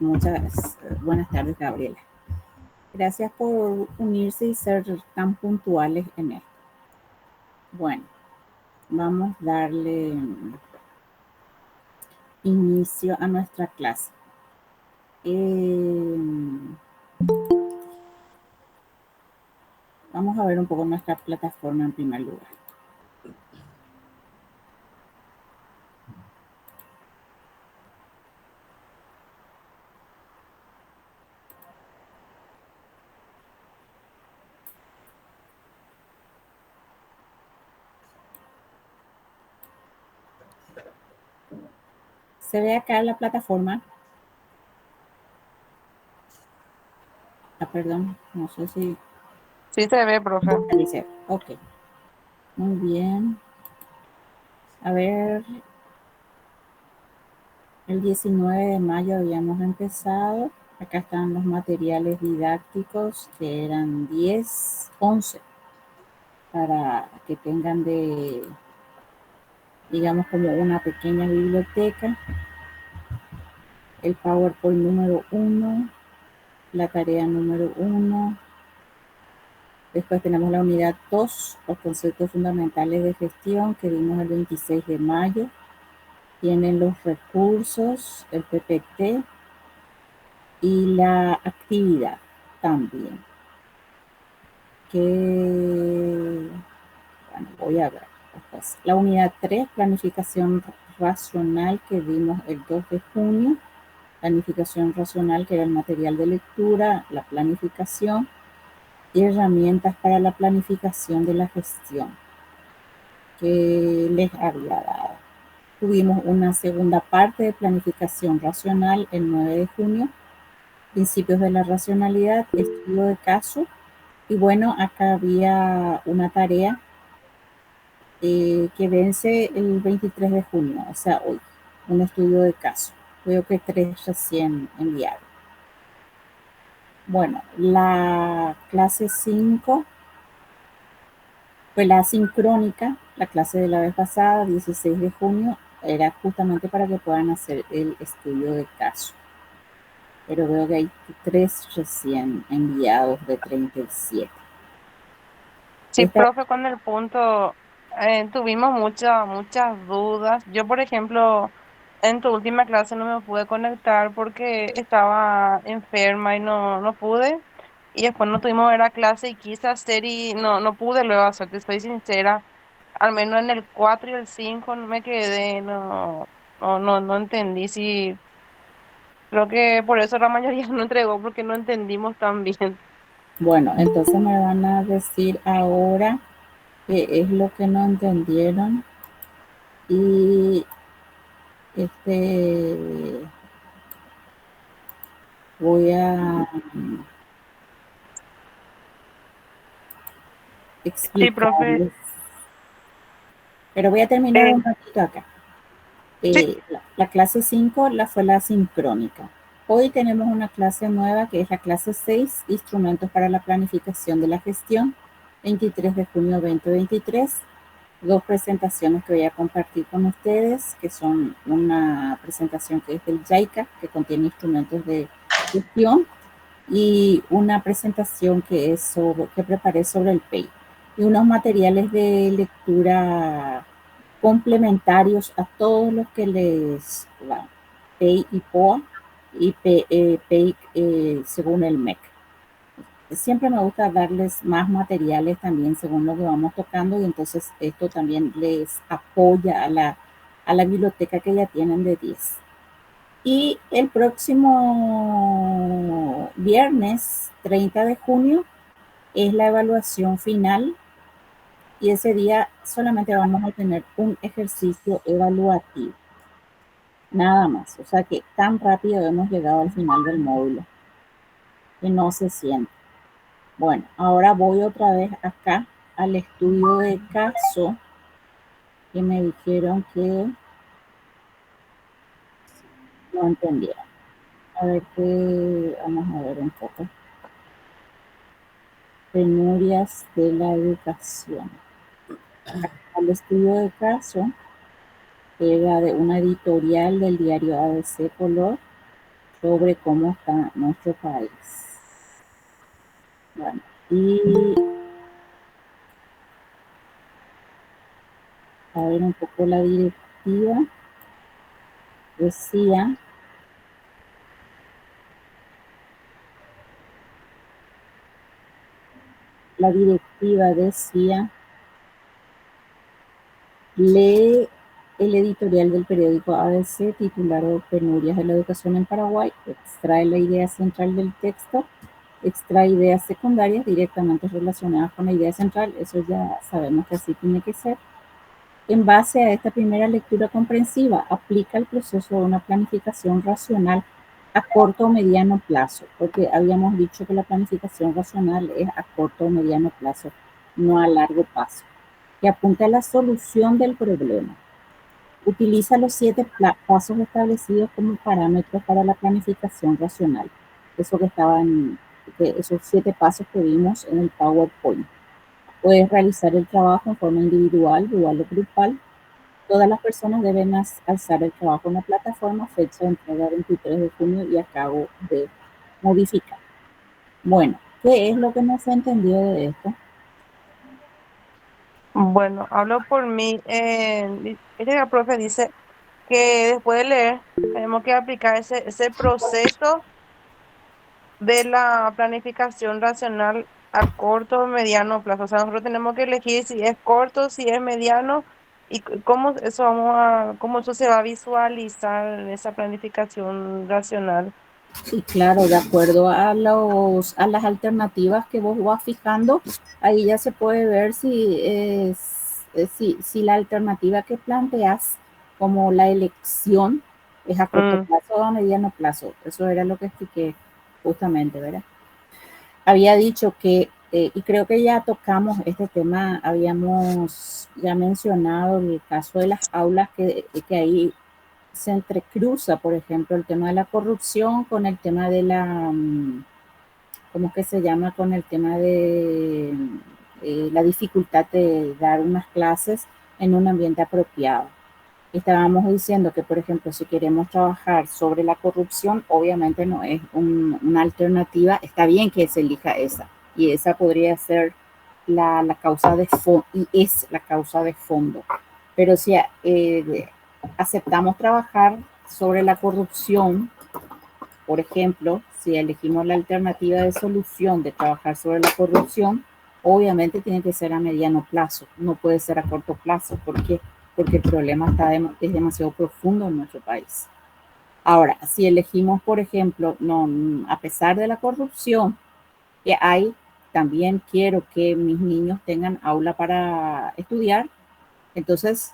Muchas buenas tardes, Gabriela. Gracias por unirse y ser tan puntuales en esto. Bueno, vamos a darle inicio a nuestra clase. Vamos a ver un poco nuestra plataforma en primer lugar. ¿Se ve acá la plataforma? Perdón, no sé si... Sí se ve, profe. Dice, ok. Muy bien. A ver, el 19 de mayo habíamos empezado. Acá están los materiales didácticos, que eran 11, para que tengan digamos, como una pequeña biblioteca. El PowerPoint número 1, la tarea número 1. Después tenemos la unidad 2, los conceptos fundamentales de gestión, que vimos el 26 de mayo. Tienen los recursos, el PPT y la actividad también. Bueno, voy a ver. Después, la unidad 3, planificación racional, que vimos el 2 de junio. Planificación racional, que era el material de lectura, la planificación y herramientas para la planificación de la gestión que les había dado. Tuvimos una segunda parte de planificación racional el 9 de junio, principios de la racionalidad, estudio de caso, y bueno, acá había una tarea que vence el 23 de junio, o sea, hoy, un estudio de caso. Veo que 3 recién enviaron. Bueno, la clase 5 fue la sincrónica, la clase de la vez pasada, 16 de junio, era justamente para que puedan hacer el estudio de caso. Pero veo que hay 3 recién enviados de 37. Sí, profe, con el punto tuvimos muchas dudas. Yo, por ejemplo, en tu última clase no me pude conectar porque estaba enferma y no pude. Y después no tuvimos la clase y quise hacer y no pude luego hacer, te soy sincera. Al menos en el 4 y el 5 no me quedé, no entendí. Sí, creo que por eso la mayoría no entregó porque no entendimos tan bien. Bueno, entonces me van a decir ahora qué es lo que no entendieron y voy a Sí, profe. explicarles. Pero voy a terminar un ratito acá. Sí. La clase 5 fue la sincrónica. Hoy tenemos una clase nueva que es la clase 6, instrumentos para la planificación de la gestión, 23 de junio 2023. Dos presentaciones que voy a compartir con ustedes, que son una presentación que es del JICA, que contiene instrumentos de gestión, y una presentación que preparé sobre el PEI, y unos materiales de lectura complementarios a todos los que les van, PEI y POA, y PEI según el MEC. Siempre me gusta darles más materiales también según lo que vamos tocando, y entonces esto también les apoya a la biblioteca que ya tienen de 10. Y el próximo viernes 30 de junio es la evaluación final, y ese día solamente vamos a tener un ejercicio evaluativo, nada más. O sea que tan rápido hemos llegado al final del módulo, que no se siente. Bueno, ahora voy otra vez acá al estudio de caso, que me dijeron que no entendieron. A ver qué, vamos a ver un poco. Penurias de la educación. Al estudio de caso era de una editorial del diario ABC Color, sobre cómo está nuestro país. Bueno, y a ver un poco la directiva. Decía la directiva decía, lee el editorial del periódico ABC titulado Penurias de la educación en Paraguay, extrae la idea central del texto, extrae ideas secundarias directamente relacionadas con la idea central, eso ya sabemos que así tiene que ser. En base a esta primera lectura comprensiva, aplica el proceso de una planificación racional a corto o mediano plazo, porque habíamos dicho que la planificación racional es a corto o mediano plazo, no a largo plazo, que apunta a la solución del problema. Utiliza los 7 pasos establecidos como parámetros para la planificación racional. Eso que esos 7 pasos que vimos en el PowerPoint. Puedes realizar el trabajo en forma individual, dual o grupal. Todas las personas deben alzar el trabajo en la plataforma, fecha de entrega 23 de junio y acabo de modificar. Bueno, ¿qué es lo que no se entendió de esto? Bueno, hablo por mí. El profe dice que después de leer tenemos que aplicar ese proceso de la planificación racional a corto o mediano plazo. O sea, nosotros tenemos que elegir si es corto, si es mediano y cómo eso se va a visualizar en esa planificación racional. Sí, claro, de acuerdo a las alternativas que vos vas fijando, ahí ya se puede ver si la alternativa que planteas como la elección es a corto Mm. plazo o a mediano plazo. Eso era lo que expliqué justamente, ¿verdad? Había dicho que, y creo que ya tocamos este tema, habíamos ya mencionado el caso de las aulas que ahí se entrecruza, por ejemplo, el tema de la corrupción con el tema de ¿cómo es que se llama? Con el tema de la dificultad de dar unas clases en un ambiente apropiado. Estábamos diciendo que, por ejemplo, si queremos trabajar sobre la corrupción, obviamente no es una alternativa. Está bien que se elija esa, y esa podría ser la causa de fondo, y es la causa de fondo. Pero si aceptamos trabajar sobre la corrupción, por ejemplo, si elegimos la alternativa de solución de trabajar sobre la corrupción, obviamente tiene que ser a mediano plazo, no puede ser a corto plazo. ¿Por qué? Porque el problema es demasiado profundo en nuestro país. Ahora, si elegimos, por ejemplo, no, a pesar de la corrupción que hay, también quiero que mis niños tengan aula para estudiar, entonces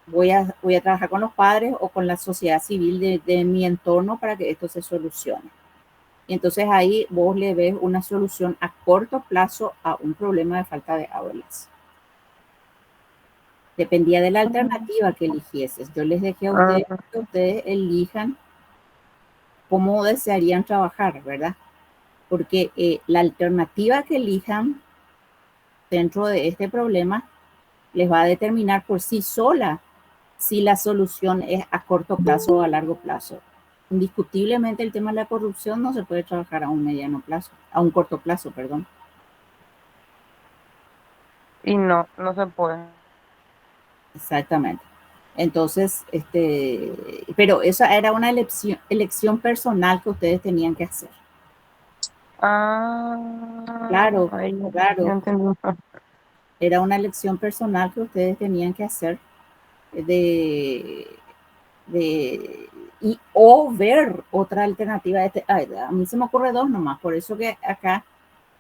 voy a trabajar con los padres o con la sociedad civil de mi entorno para que esto se solucione. Y entonces ahí vos le ves una solución a corto plazo a un problema de falta de aulas. Dependía de la alternativa que eligieses. Yo les dejé a Ah, ustedes que ustedes elijan cómo desearían trabajar, ¿verdad? Porque la alternativa que elijan dentro de este problema les va a determinar por sí sola si la solución es a corto plazo o a largo plazo. Indiscutiblemente el tema de la corrupción no se puede trabajar a un mediano plazo, a un corto plazo, perdón. y no se puede. Exactamente. Entonces, pero esa era una elección personal que ustedes tenían que hacer. Ah, Claro, ahí ya claro. entendí. Era una elección personal que ustedes tenían que hacer de, de o ver otra alternativa. A mí se me ocurre dos nomás, por eso que acá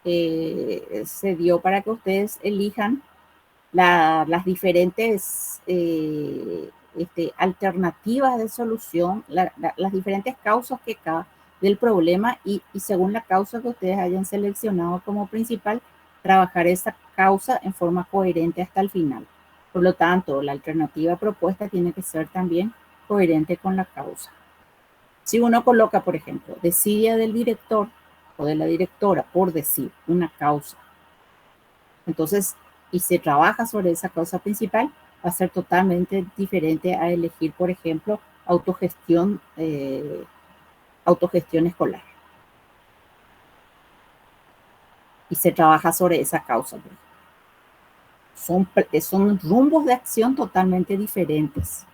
se dio para que ustedes elijan las diferentes alternativas de solución, las diferentes causas del problema y según la causa que ustedes hayan seleccionado como principal, trabajar esa causa en forma coherente hasta el final. Por lo tanto, la alternativa propuesta tiene que ser también coherente con la causa. Si uno coloca, por ejemplo, desidia del director o de la directora por decir una causa, entonces, y se trabaja sobre esa causa principal, va a ser totalmente diferente a elegir, por ejemplo, autogestión autogestión escolar. Y se trabaja sobre esa causa. Son rumbos de acción totalmente diferentes.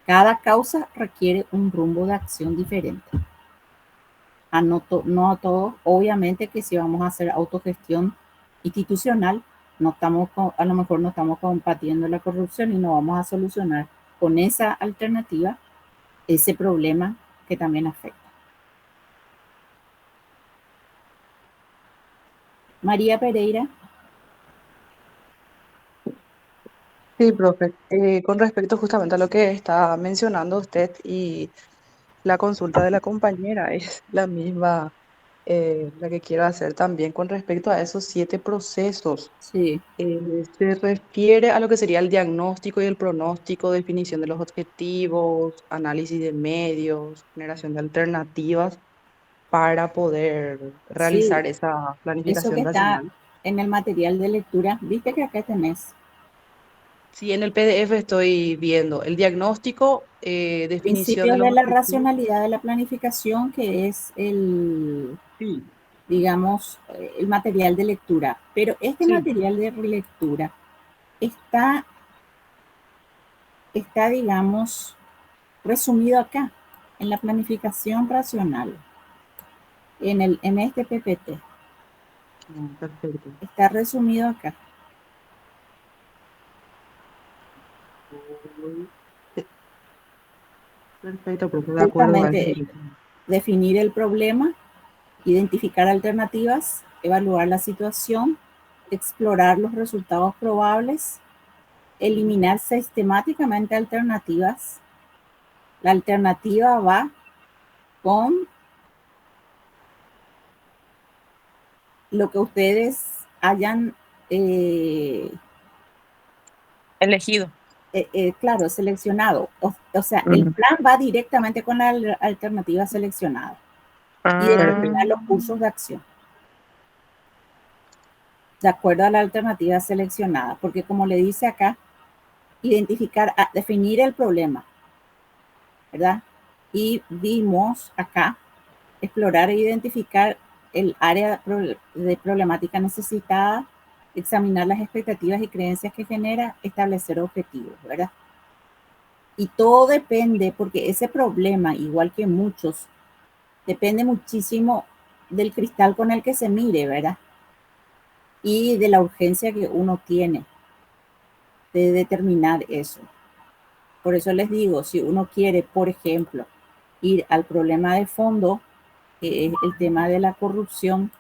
Cada causa requiere un rumbo de acción diferente. No a todos, obviamente que si vamos a hacer autogestión institucional, a lo mejor no estamos combatiendo la corrupción y no vamos a solucionar con esa alternativa ese problema que también afecta. María Pereira. Sí, profe. Con respecto justamente a lo que está mencionando usted y la consulta de la compañera, es la misma la que quiero hacer también con respecto a esos 7 procesos. Sí, Se refiere a lo que sería el diagnóstico y el pronóstico, definición de los objetivos, análisis de medios, generación de alternativas para poder sí, realizar esa eso que planificación está racional. en el material de lectura, viste que acá tenés Sí, en el PDF estoy viendo el diagnóstico, definición de principios los de la objetivos. racionalidad de la planificación, que es Sí, digamos, el material de lectura. Pero este sí. material de lectura está, digamos, resumido acá, en la planificación racional, en este PPT. Perfecto. Está resumido acá. Perfecto, profe, de acuerdo a eso. Justamente definir el problema, identificar alternativas, evaluar la situación, explorar los resultados probables, eliminar sistemáticamente alternativas. La alternativa va con lo que ustedes hayan, eh, Elegido. claro, seleccionado. O sea, el Ujú. plan va directamente con la alternativa seleccionada y Perfecto. determinar los cursos de acción de acuerdo a la alternativa seleccionada, porque como le dice acá, definir el problema, ¿verdad? Y vimos acá, explorar e identificar el área de problemática necesitada, examinar las expectativas y creencias que genera, establecer objetivos, ¿verdad? Y todo depende, porque ese problema, igual que muchos, depende muchísimo del cristal con el que se mire, ¿verdad? Y de la urgencia que uno tiene de determinar eso. Por eso les digo, si uno quiere, por ejemplo, ir al problema de fondo, que es el tema de la corrupción,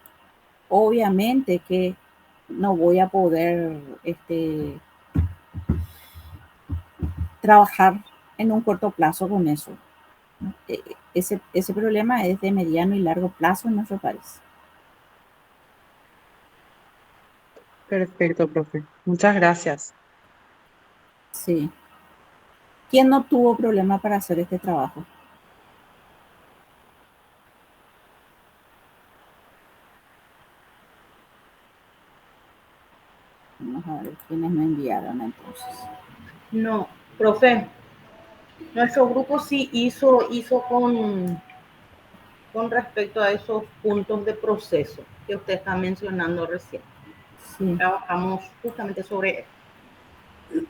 obviamente que no voy a poder trabajar en un corto plazo con eso. Ese problema es de mediano y largo plazo en nuestro país. Perfecto, profe. Muchas gracias. Sí. ¿Quién no tuvo problema para hacer este trabajo? Vamos a ver quiénes me enviaron entonces. No, profe, nuestro grupo sí hizo con respecto a esos puntos de proceso que usted está mencionando recién. Sí. Trabajamos justamente sobre eso.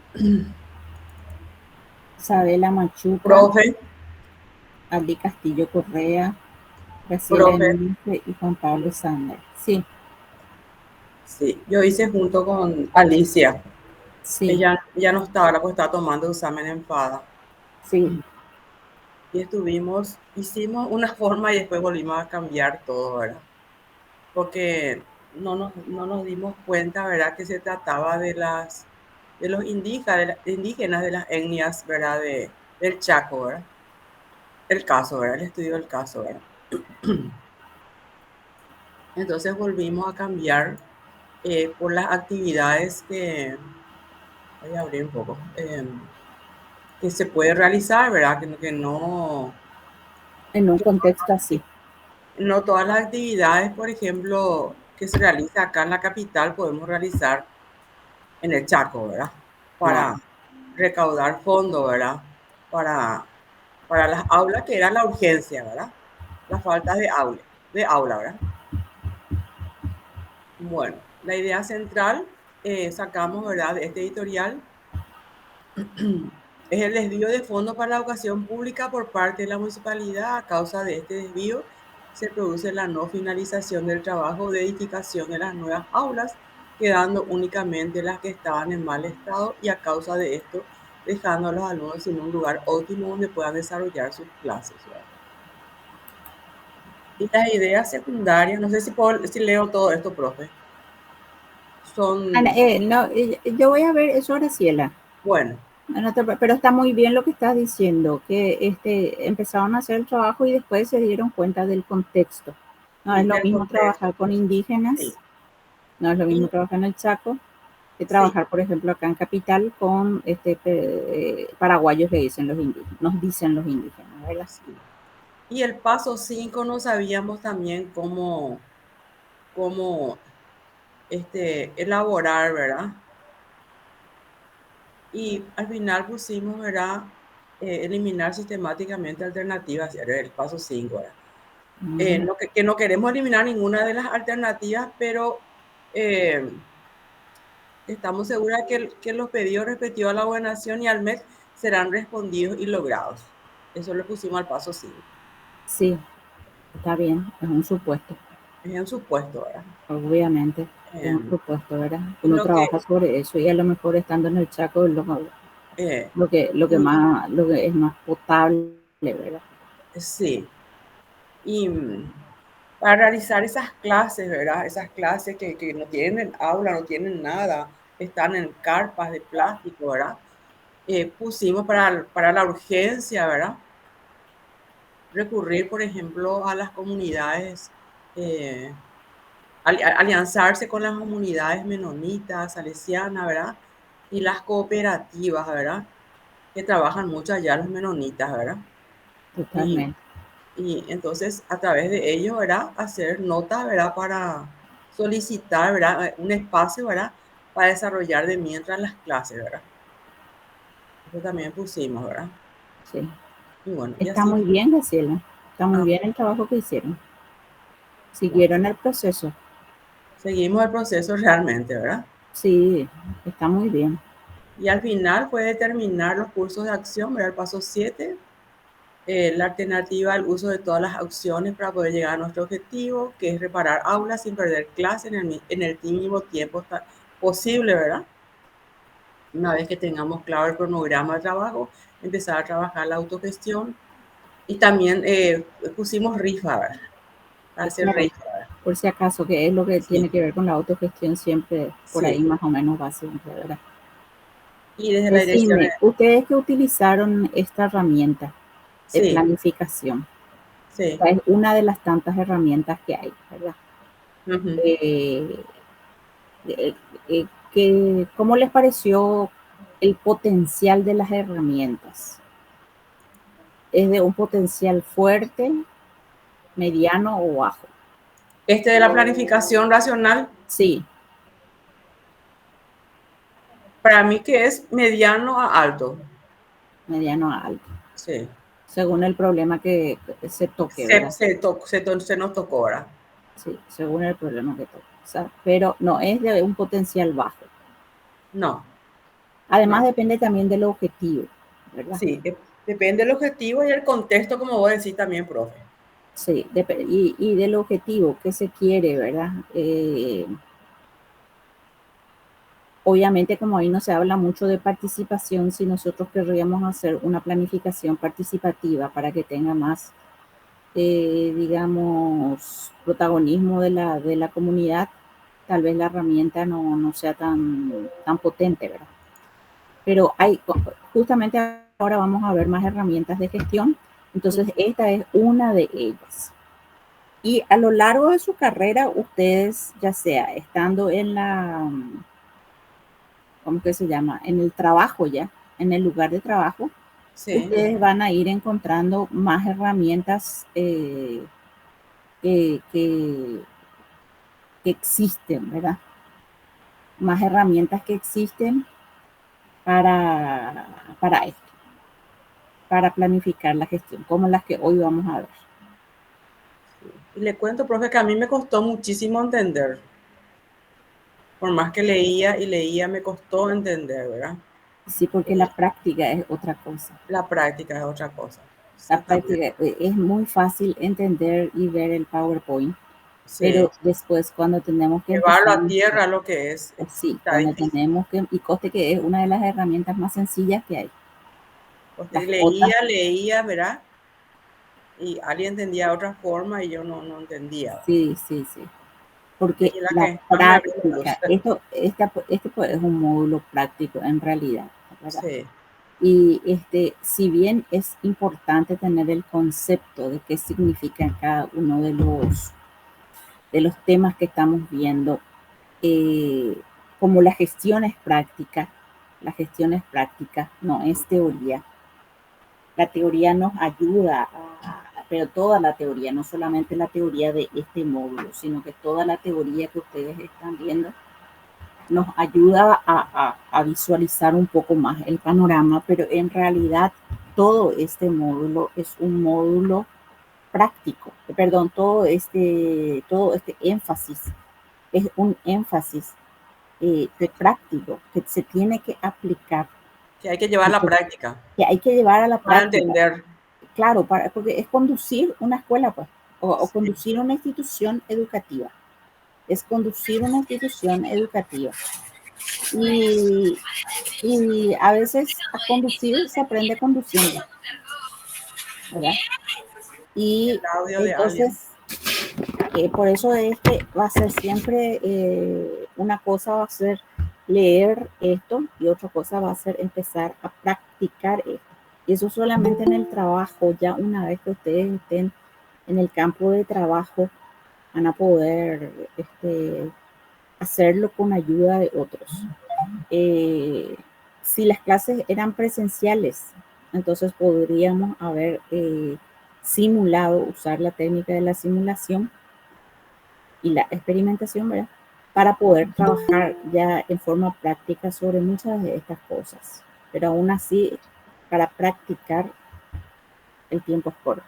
Isabela Machuca, Profe, Aldi Castillo Correa, Graciela profe, Enrique y Juan Pablo Sander. Sí, sí, yo hice junto con Alicia. sí, Ella no estaba, ahora pues estaba tomando examen en FADA. sí. Y hicimos una forma y después volvimos a cambiar todo, ¿verdad? Porque no nos dimos cuenta, ¿verdad? Que se trataba de los indígenas de las etnias, ¿verdad? Del Chaco, ¿verdad? El caso, ¿verdad? El estudio del caso, ¿verdad? Entonces volvimos a cambiar por las actividades voy a abrir un poco, que se puede realizar, ¿verdad? En un contexto así. No todas las actividades, por ejemplo, que se realiza acá en la capital, podemos realizar en el Chaco, ¿verdad? Claro. Para recaudar fondos, ¿verdad? Para para las aulas, que era la urgencia, ¿verdad? La falta de aula, ¿verdad? Bueno, la idea central, sacamos, ¿verdad?, de este editorial, es el desvío de fondos para la educación pública por parte de la municipalidad. A causa de este desvío, se produce la no finalización del trabajo de edificación de las nuevas aulas, quedando únicamente las que estaban en mal estado, y a causa de esto, dejando a los alumnos sin un lugar óptimo donde puedan desarrollar sus clases, ¿verdad? Y las ideas secundarias, no sé si leo todo esto, profe. Son, No, yo voy a ver eso, Graciela. bueno, Pero está muy bien lo que estás diciendo, que empezaron a hacer el trabajo y después se dieron cuenta del contexto. No y es lo del mismo contexto, trabajar con indígenas, sí, no es lo mismo y, trabajar en el Chaco, que sí, trabajar, por ejemplo, acá en Capital con paraguayos, le dicen los indígenas, nos dicen los indígenas, ¿verdad? sí. Y el paso 5 no sabíamos también cómo elaborar, ¿verdad? Y al final pusimos, ¿verdad? Eliminar sistemáticamente alternativas, era el paso 5, ¿verdad? Que no queremos eliminar ninguna de las alternativas, pero eh, estamos seguros que los pedidos respectivos a la gobernación y al MEC serán respondidos y logrados. Eso le pusimos al paso 5. Sí, está bien, es un supuesto, Es un supuesto, ¿verdad? obviamente, es un Eh, supuesto, ¿verdad? y Uno lo que, trabaja sobre eso y a lo mejor estando en el Chaco es eh, lo que y, más, lo que es más potable, ¿verdad? sí, y para realizar esas clases, ¿verdad? Esas clases que no tienen aula, no tienen nada, están en carpas de plástico, ¿verdad? Pusimos para la urgencia, ¿verdad? Recurrir, por ejemplo, a las comunidades, eh, alianzarse con las comunidades menonitas, salesianas, ¿verdad? Y las cooperativas, ¿verdad? Que trabajan mucho allá los menonitas, ¿verdad? Y, Totalmente. y entonces a través de ello, ¿verdad? Hacer notas, ¿verdad? Para solicitar, ¿verdad? Un espacio, ¿verdad? Para desarrollar de mientras las clases, ¿verdad? Eso también pusimos, ¿verdad? Sí. Y bueno, y Está así, muy bien, Graciela. Está muy ah, bien el trabajo que hicieron. bueno, Siguieron el proceso. seguimos el proceso realmente, ¿verdad? Sí, está muy bien. Y al final fue determinar los cursos de acción, ¿verdad? El paso 7, la alternativa al uso de todas las opciones para poder llegar a nuestro objetivo, que es reparar aulas sin perder clase en el mínimo tiempo posible, ¿verdad? Una vez que tengamos claro el cronograma de trabajo, empezar a trabajar la autogestión, y también pusimos rifa, ¿verdad? Para hacer Claro, rifa, ¿verdad? por si acaso, que es lo que Sí, tiene que ver con la autogestión siempre, por ahí sí. más o menos va siempre, ¿verdad? Y desde la dirección, Decime, ustedes que utilizaron esta herramienta de sí, planificación, sí. esta es una de las tantas herramientas que hay, ¿verdad? Uh-huh. Eh, eh, ¿Cómo les pareció el potencial de las herramientas? ¿Es de un potencial fuerte, mediano o bajo? De la planificación racional, Sí, para mí que es mediano a alto. mediano a alto, Sí. según el problema que se toque, ¿verdad? Se nos tocó ahora. Sí, según el problema que toque. O sea, pero no es de un potencial bajo. No, Además, no. depende también del objetivo, ¿verdad? Sí, depende del objetivo y el contexto, como vos decís también, profe. Sí, y del objetivo que se quiere, ¿verdad? Obviamente, como ahí no se habla mucho de participación, si nosotros querríamos hacer una planificación participativa para que tenga más, digamos, protagonismo de la comunidad, tal vez la herramienta no sea tan potente, ¿verdad? Pero justamente ahora vamos a ver más herramientas de gestión, entonces esta es una de ellas. Y a lo largo de su carrera, ustedes, ya sea estando en ¿cómo que se llama? En el trabajo ya, en el lugar de trabajo, Sí, ustedes van a ir encontrando más herramientas que, que, que existen, ¿verdad? Más herramientas que existen para esto. para planificar la gestión, como las que hoy vamos a ver. Y le cuento, profe, que a mí me costó muchísimo entender. Por más que leía y leía, me costó entender, ¿verdad? Sí, porque la práctica es otra cosa. La práctica es otra cosa. La práctica es muy fácil entender y ver el PowerPoint, Sí. pero después cuando tenemos que llevarlo a tierra lo que es. Sí, cuando tenemos que, y coste que es una de las herramientas más sencillas que hay. Usted leía, ¿verdad? Y alguien entendía de otra forma y yo no entendía. Sí. Porque la práctica, este pues es un módulo práctico en realidad, ¿verdad? Sí. Y si bien es importante tener el concepto de qué significa cada uno de los temas que estamos viendo, como la gestión es práctica, no es teoría. La teoría nos ayuda, pero toda la teoría, no solamente la teoría de este módulo, sino que toda la teoría que ustedes están viendo nos ayuda a visualizar un poco más el panorama, pero en realidad todo este módulo es un módulo práctico, perdón, todo este énfasis es un énfasis práctico que se tiene que aplicar. Que hay que llevar a la práctica. Que hay que llevar a la práctica. Para entender. Claro, porque es conducir una escuela, pues, o conducir una institución educativa. Es conducir una institución educativa. Y a veces a conducir se aprende conduciendo, ¿verdad? Y entonces, por eso es que va a ser siempre, una cosa va a ser leer esto y otra cosa va a ser empezar a practicar esto. Y eso solamente en el trabajo, ya una vez que ustedes estén en el campo de trabajo, van a poder hacerlo con ayuda de otros. Si las clases eran presenciales, entonces podríamos haber simulado, usar la técnica de la simulación y la experimentación, ¿verdad? Para poder trabajar ya en forma práctica sobre muchas de estas cosas. Pero aún así, para practicar, el tiempo es corto.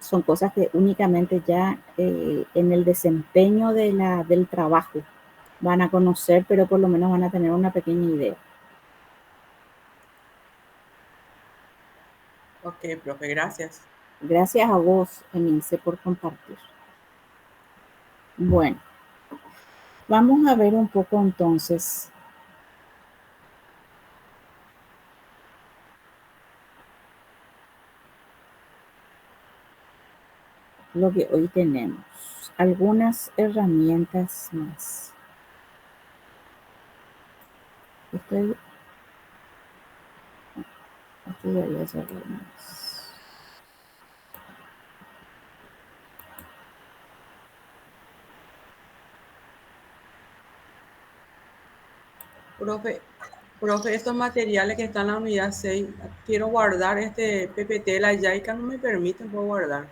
Son cosas que únicamente ya en el desempeño del trabajo van a conocer, pero por lo menos van a tener una pequeña idea. Ok, profe, gracias. Gracias a vos, Emilce, por compartir. Bueno, vamos a ver un poco entonces lo que hoy tenemos. Algunas herramientas más. Esto debería ser más. Profe, estos materiales que están en la unidad 6, quiero guardar este PPT, la YAICA no me permiten, puedo guardar.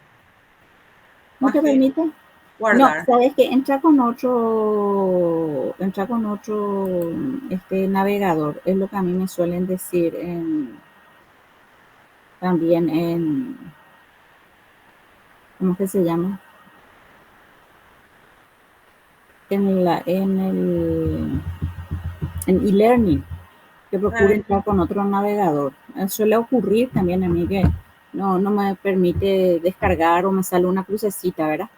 ¿No te permite? Guardar. No, sabes que entra con otro navegador, es lo que a mí me suelen decir también en, ¿cómo que se llama? En e-learning, que procure entrar con otro navegador. Suele ocurrir también a mí que no me permite descargar o me sale una crucecita, ¿verdad?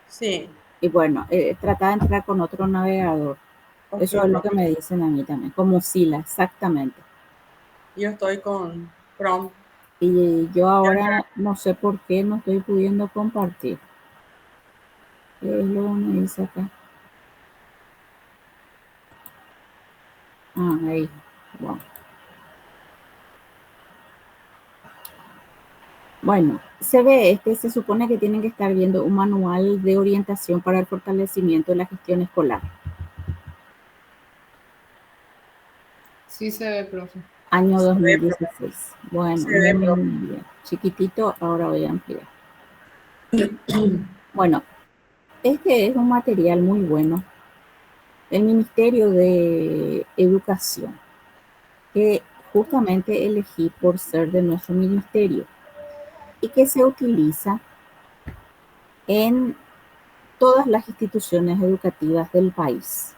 Sí. Y bueno, trata de entrar con otro navegador. Okay, eso es lo que me dicen a mí también, con Mozilla, exactamente. Yo estoy con Chrome. Y yo ahora no sé por qué no estoy pudiendo compartir. ¿Qué es lo que me dice acá? Ah, ahí. Wow. Bueno, se supone que tienen que estar viendo un manual de orientación para el fortalecimiento de la gestión escolar. Sí se ve, profe. Año 2016. Bueno, chiquitito, ahora voy a ampliar. Bueno, este es un material muy bueno. El Ministerio de Educación, que justamente elegí por ser de nuestro ministerio y que se utiliza en todas las instituciones educativas del país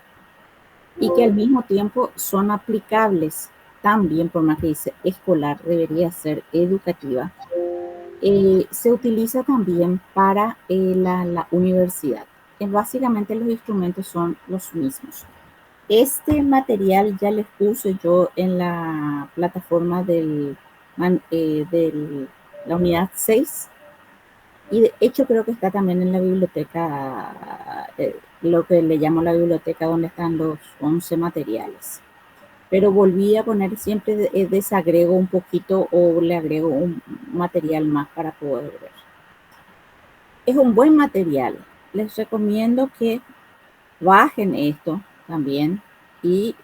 y que al mismo tiempo son aplicables también, por más que dice escolar, debería ser educativa. Se utiliza también para la universidad. Básicamente los instrumentos son los mismos. Este material ya les puse yo en la plataforma de la unidad 6 y de hecho creo que está también en la biblioteca, lo que le llamo la biblioteca donde están los 11 materiales. Pero volví a poner, siempre desagrego un poquito o le agrego un material más para poder ver. Es un buen material. Les recomiendo que bajen esto también y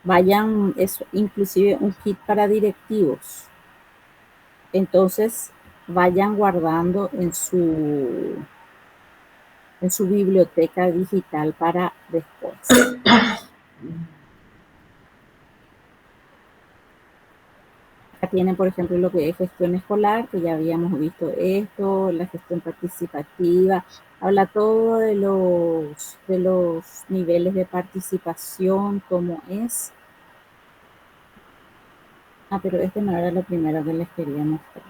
vayan, es inclusive un kit para directivos. Entonces vayan guardando en su biblioteca digital para después. Acá tienen, por ejemplo, lo que es gestión escolar, que ya habíamos visto esto, la gestión participativa, habla todo de los niveles de participación, cómo es. Pero este no era lo primero que les quería mostrar.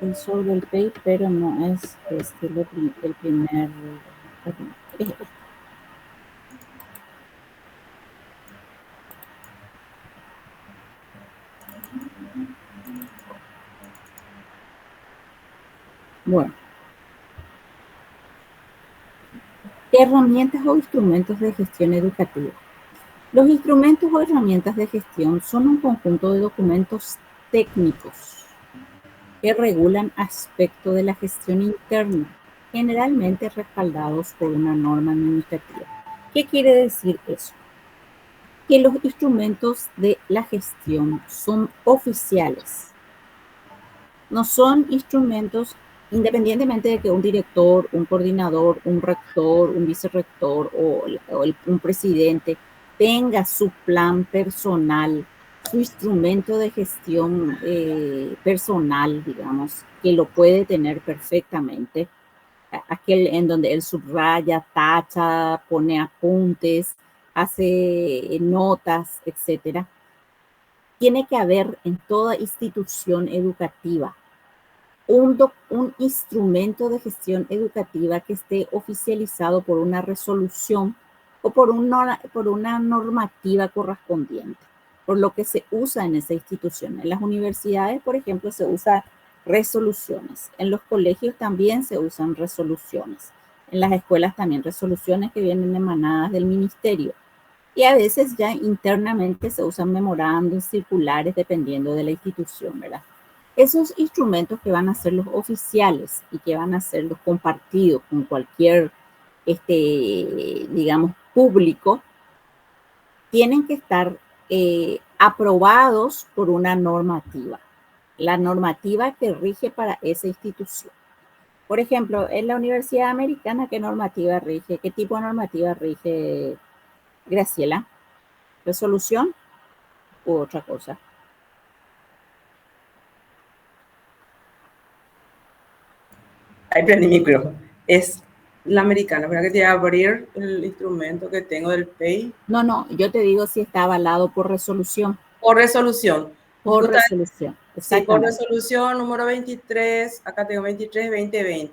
El sobre el pay, pero no es el primer. Bueno. Herramientas o instrumentos de gestión educativa. Los instrumentos o herramientas de gestión son un conjunto de documentos técnicos que regulan aspectos de la gestión interna, generalmente respaldados por una norma administrativa. ¿Qué quiere decir eso? Que los instrumentos de la gestión son oficiales. No son instrumentos, independientemente de que un director, un coordinador, un rector, un vicerrector o un presidente tenga su plan personal, su instrumento de gestión personal, digamos, que lo puede tener perfectamente, aquel en donde él subraya, tacha, pone apuntes, hace notas, etcétera. Tiene que haber en toda institución educativa un instrumento de gestión educativa que esté oficializado por una resolución o por una normativa correspondiente, por lo que se usa en esa institución. En las universidades, por ejemplo, se usan resoluciones. En los colegios también se usan resoluciones. En las escuelas también resoluciones que vienen emanadas del ministerio. Y a veces ya internamente se usan memorándums, circulares, dependiendo de la institución, ¿verdad? Esos instrumentos que van a ser los oficiales y que van a ser los compartidos con cualquier, digamos, público, tienen que estar aprobados por una normativa, la normativa que rige para esa institución. Por ejemplo, en la Universidad Americana, ¿qué normativa rige? ¿Qué tipo de normativa rige, Graciela? ¿Resolución u otra cosa? Ahí prendí mi micrófono. Es la americana, ¿verdad? Que te voy a abrir el instrumento que tengo del PEI. No, yo te digo si está avalado por resolución. Por resolución. Por resolución, sí, por resolución número 23, acá tengo 23-2020.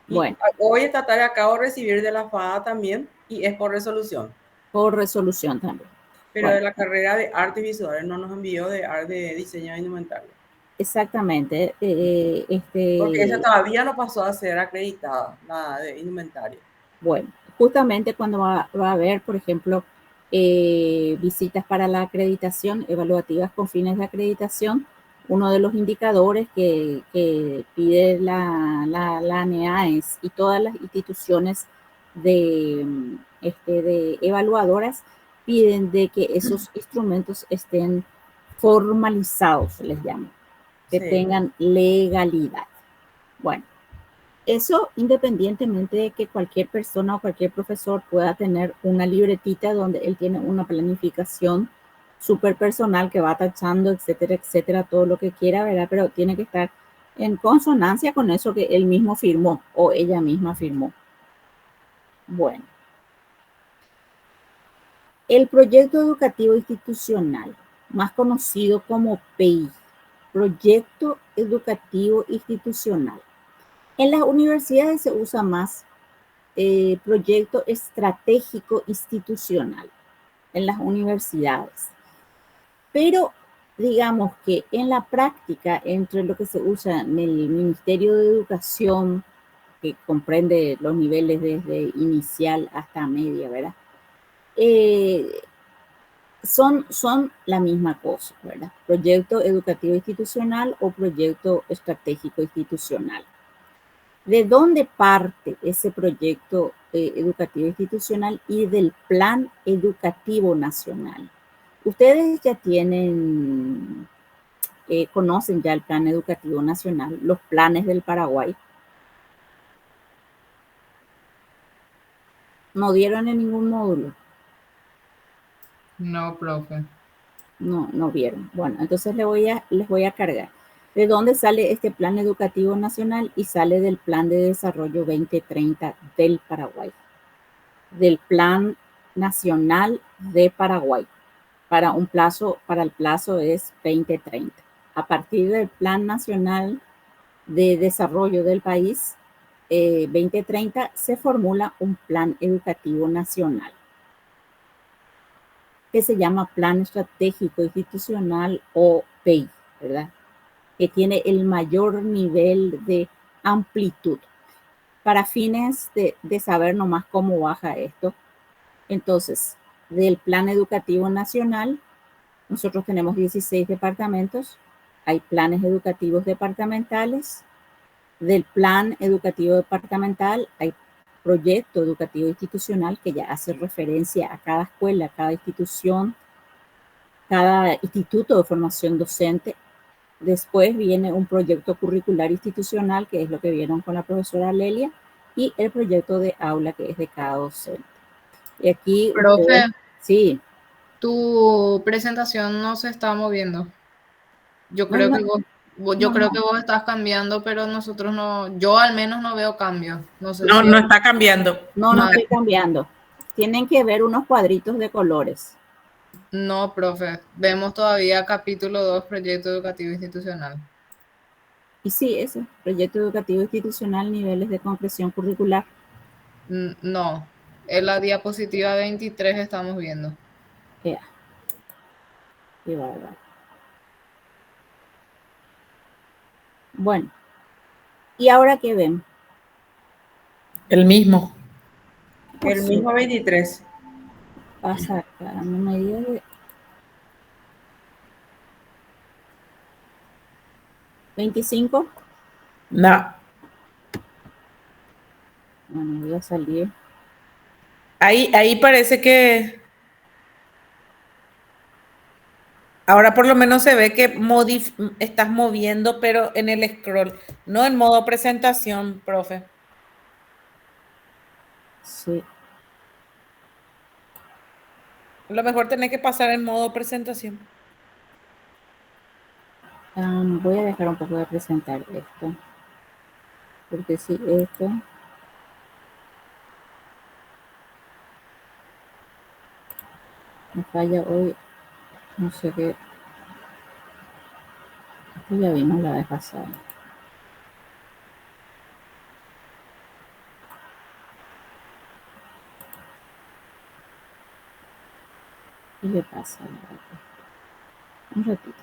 Bueno. Hoy esta tarde acabo de recibir de la FAA también y es por resolución. Por resolución también. Pero bueno, de la carrera de arte visual no nos envió de arte de diseño de indumentaria. Exactamente. Porque esa todavía no pasó a ser acreditada, nada de indumentaria. Bueno, justamente cuando va a haber, por ejemplo, visitas para la acreditación, evaluativas con fines de acreditación, uno de los indicadores que pide la ANEAES y todas las instituciones de evaluadoras piden de que esos instrumentos estén formalizados, se les llama. que Sí. tengan legalidad. Bueno, eso independientemente de que cualquier persona o cualquier profesor pueda tener una libretita donde él tiene una planificación súper personal que va tachando, etcétera, todo lo que quiera, ¿verdad? Pero tiene que estar en consonancia con eso que él mismo firmó o ella misma firmó. Bueno, el proyecto educativo institucional, más conocido como PEI, Proyecto Educativo Institucional. En las universidades se usa más proyecto estratégico institucional en las universidades. Pero digamos que en la práctica, entre lo que se usa en el Ministerio de Educación, que comprende los niveles desde inicial hasta media, ¿verdad? Son la misma cosa, ¿verdad? Proyecto educativo institucional o proyecto estratégico institucional. ¿De dónde parte ese proyecto educativo institucional y del Plan Educativo Nacional? Ustedes ya tienen, conocen ya el Plan Educativo Nacional, los planes del Paraguay. ¿No dieron en ningún módulo? No, profe. No vieron. Bueno, entonces les voy a cargar. ¿De dónde sale este Plan Educativo Nacional? Y sale del Plan de Desarrollo 2030 del Paraguay. Del Plan Nacional de Paraguay. Para el plazo es 2030. A partir del Plan Nacional de Desarrollo del país 2030 se formula un Plan Educativo Nacional que se llama Plan Estratégico Institucional o PEI, ¿verdad? Que tiene el mayor nivel de amplitud. Para fines de saber nomás cómo baja esto, entonces, del Plan Educativo Nacional, nosotros tenemos 16 departamentos, hay planes educativos departamentales, del Plan Educativo Departamental hay proyecto educativo institucional que ya hace referencia a cada escuela, cada institución, cada instituto de formación docente. Después viene un proyecto curricular institucional, que es lo que vieron con la profesora Lelia, y el proyecto de aula, que es de cada docente. Y aquí, Profe, ustedes, sí. tu presentación no se está moviendo. Yo creo que vos estás cambiando, pero nosotros no, yo al menos no veo cambios. No sé No, si no está cambiando. No estoy cambiando. Tienen que ver unos cuadritos de colores. no, profe. Vemos todavía capítulo 2, proyecto educativo institucional. Y sí, ese proyecto educativo institucional, niveles de concreción curricular. No, en la diapositiva 23 estamos viendo. Qué bárbaro. Bueno, ¿y ahora qué ven? El mismo. El mismo 23. Pasa acá, no me diga de 25. No. Bueno, voy a salir. Ahí parece que ahora por lo menos se ve que estás moviendo, pero en el scroll, no en modo presentación, profe. Sí. A lo mejor tenés que pasar en modo presentación. Voy a dejar un poco de presentar esto. Porque si esto... me falla hoy, no sé qué. Esto ya vimos la vez pasada. ¿Qué le pasa? Un ratito.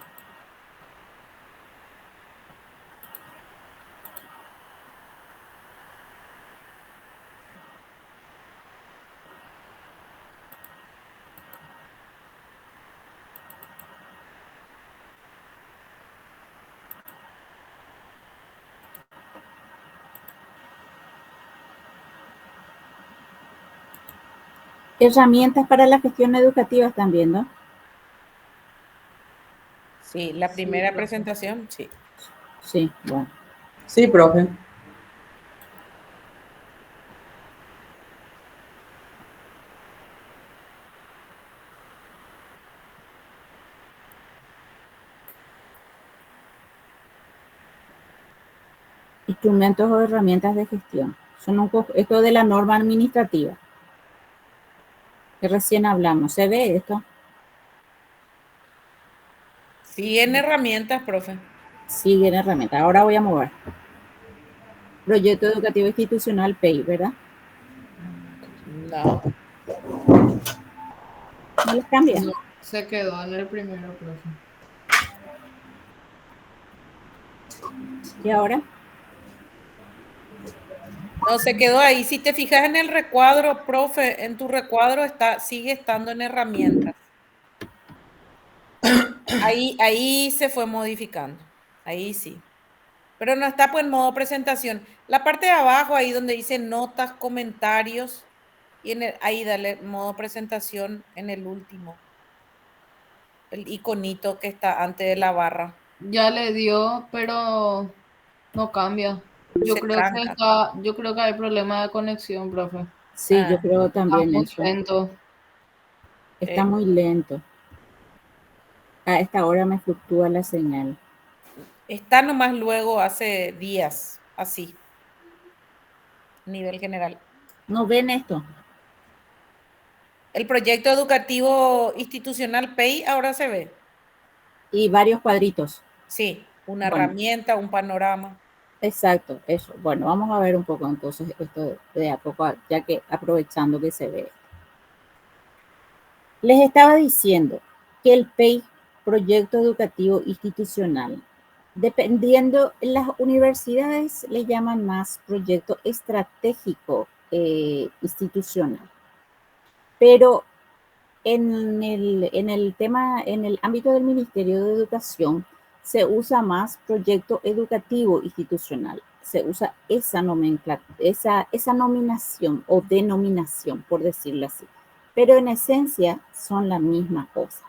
Herramientas para la gestión educativa, ¿están viendo? Sí, la primera presentación, sí. Sí, bueno. Sí, profe. Instrumentos o herramientas de gestión. Esto de la norma administrativa que recién hablamos. ¿Se ve esto? Sí, en herramientas, profe. Sigue en herramientas. Ahora voy a mover. Proyecto educativo institucional PEI, ¿verdad? No. ¿No les cambia? No, se quedó en el primero, profe. ¿Y ahora? No, se quedó ahí. Si te fijas en el recuadro, profe, en tu recuadro sigue estando en herramientas. Ahí se fue modificando. Ahí sí. Pero no está pues en modo presentación. La parte de abajo, ahí donde dice notas, comentarios, y ahí dale modo presentación en el último. El iconito que está antes de la barra. Ya le dio, pero no cambia. Se tranca. Yo creo que hay problema de conexión, profe. Sí, yo Ah, creo Está también muy eso. lento. Está muy lento. A esta hora me fluctúa la señal. está nomás luego hace días, así, nivel general. ¿No ven esto? El proyecto educativo institucional PEI ahora se ve. Y varios cuadritos. Sí, una Bueno, herramienta, un panorama. exacto, eso. Bueno, vamos a ver un poco entonces esto de a poco, ya que aprovechando que se ve. Les estaba diciendo que el PEI, Proyecto Educativo Institucional, dependiendo, las universidades le llaman más proyecto estratégico institucional. Pero en el ámbito del Ministerio de Educación, se usa más proyecto educativo institucional. Se usa esa nomenclatura, esa nominación o denominación, por decirlo así. Pero en esencia son la misma cosa.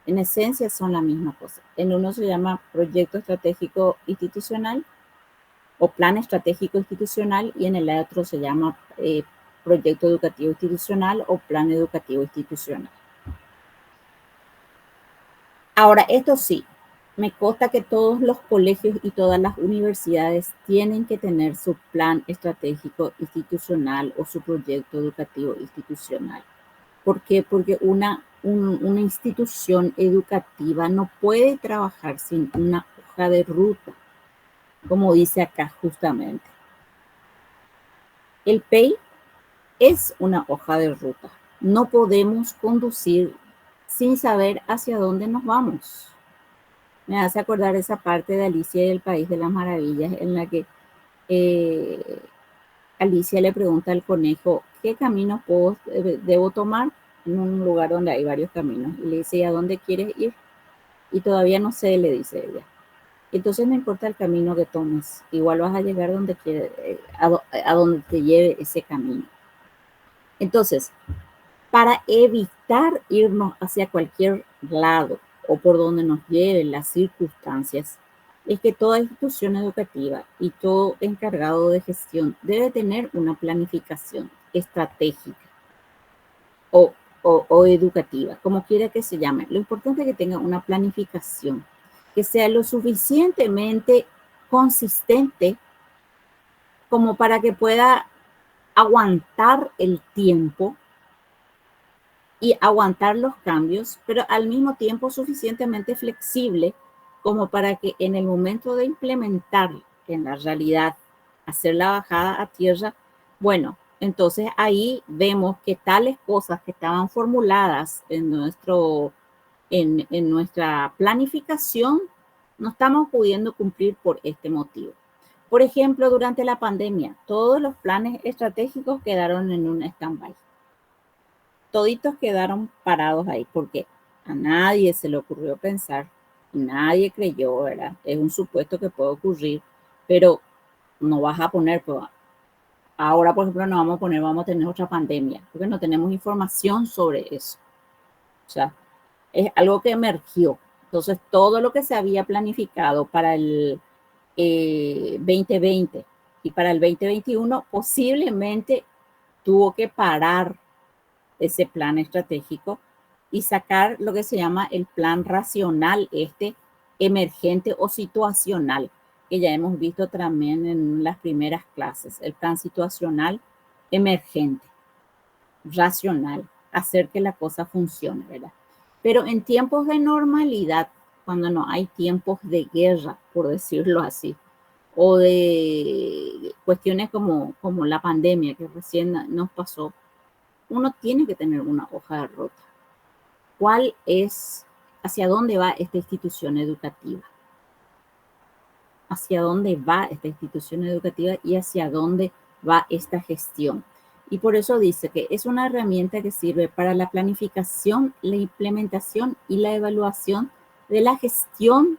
En esencia son la misma cosa. En uno se llama proyecto estratégico institucional o plan estratégico institucional y en el otro se llama proyecto educativo institucional o plan educativo institucional. Ahora, esto sí, me consta que todos los colegios y todas las universidades tienen que tener su plan estratégico institucional o su proyecto educativo institucional. ¿Por qué? Porque una institución educativa no puede trabajar sin una hoja de ruta, como dice acá justamente. El PEI es una hoja de ruta. No podemos conducir sin saber hacia dónde nos vamos. Me hace acordar esa parte de Alicia y el País de las Maravillas en la que Alicia le pregunta al conejo, ¿qué camino debo tomar en un lugar donde hay varios caminos? Y le dice, ¿y a dónde quieres ir? Y todavía no sé, le dice ella. Entonces no importa el camino que tomes, igual vas a llegar donde a donde te lleve ese camino. Entonces, para evitar irnos hacia cualquier lado o por donde nos lleven las circunstancias, es que toda institución educativa y todo encargado de gestión debe tener una planificación estratégica o educativa, como quiera que se llame. Lo importante es que tenga una planificación que sea lo suficientemente consistente como para que pueda aguantar el tiempo y aguantar los cambios, pero al mismo tiempo suficientemente flexible como para que en el momento de implementar en la realidad, hacer la bajada a tierra, bueno, entonces ahí vemos que tales cosas que estaban formuladas en nuestra planificación no estamos pudiendo cumplir por este motivo. Por ejemplo, durante la pandemia, todos los planes estratégicos quedaron en un stand-by. Toditos quedaron parados ahí porque a nadie se le ocurrió pensar, nadie creyó, ¿verdad? Es un supuesto que puede ocurrir, pero no vas a poner, pues, ahora por ejemplo no vamos a poner, vamos a tener otra pandemia, porque no tenemos información sobre eso. O sea, es algo que emergió. Entonces todo lo que se había planificado para 2020 y para el 2021 posiblemente tuvo que parar ese plan estratégico y sacar lo que se llama el plan racional, emergente o situacional, que ya hemos visto también en las primeras clases, el plan situacional emergente, racional, hacer que la cosa funcione, ¿verdad? Pero en tiempos de normalidad, cuando no hay tiempos de guerra, por decirlo así, o de cuestiones como la pandemia que recién nos pasó, uno tiene que tener una hoja de ruta. ¿Cuál es, hacia dónde va esta institución educativa? ¿Hacia dónde va esta institución educativa y hacia dónde va esta gestión? Y por eso dice que es una herramienta que sirve para la planificación, la implementación y la evaluación de la gestión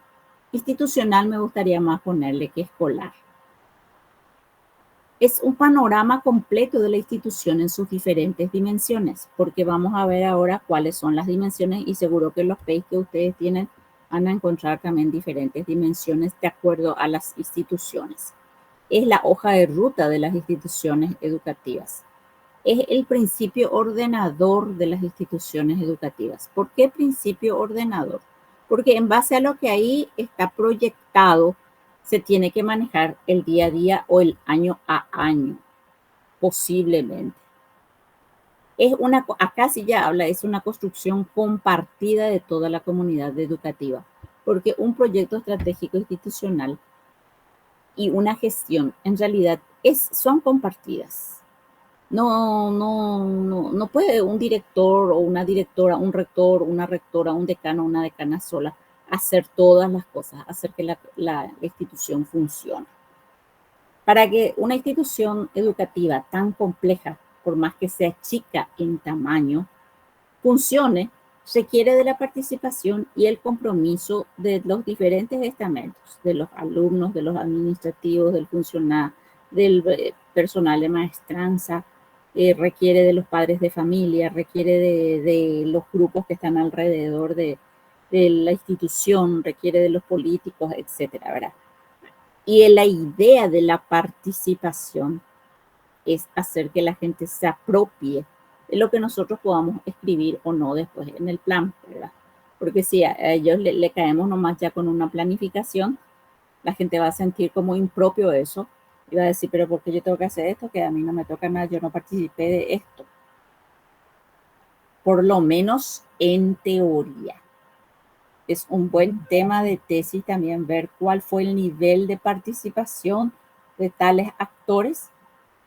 institucional, me gustaría más ponerle que escolar. Es un panorama completo de la institución en sus diferentes dimensiones, porque vamos a ver ahora cuáles son las dimensiones y seguro que los PEI que ustedes tienen van a encontrar también diferentes dimensiones de acuerdo a las instituciones. Es la hoja de ruta de las instituciones educativas. Es el principio ordenador de las instituciones educativas. ¿Por qué principio ordenador? Porque en base a lo que ahí está proyectado, se tiene que manejar el día a día o el año a año, posiblemente. Acá sí ya habla, es una construcción compartida de toda la comunidad educativa, porque un proyecto estratégico institucional y una gestión en realidad son compartidas. No puede un director o una directora, un rector, una rectora, un decano, una decana sola hacer todas las cosas, hacer que la institución funcione. Para que una institución educativa tan compleja, por más que sea chica en tamaño, funcione, requiere de la participación y el compromiso de los diferentes estamentos, de los alumnos, de los administrativos, del funcionario, del personal de maestranza, requiere de los padres de familia, requiere de los grupos que están alrededor de la institución, requiere de los políticos, etcétera, ¿verdad? Y la idea de la participación es hacer que la gente se apropie de lo que nosotros podamos escribir o no después en el plan, ¿verdad? Porque si a ellos le caemos nomás ya con una planificación, la gente va a sentir como impropio eso y va a decir, pero ¿por qué yo tengo que hacer esto? Que a mí no me toca nada, yo no participé de esto. Por lo menos en teoría. Es un buen tema de tesis también ver cuál fue el nivel de participación de tales actores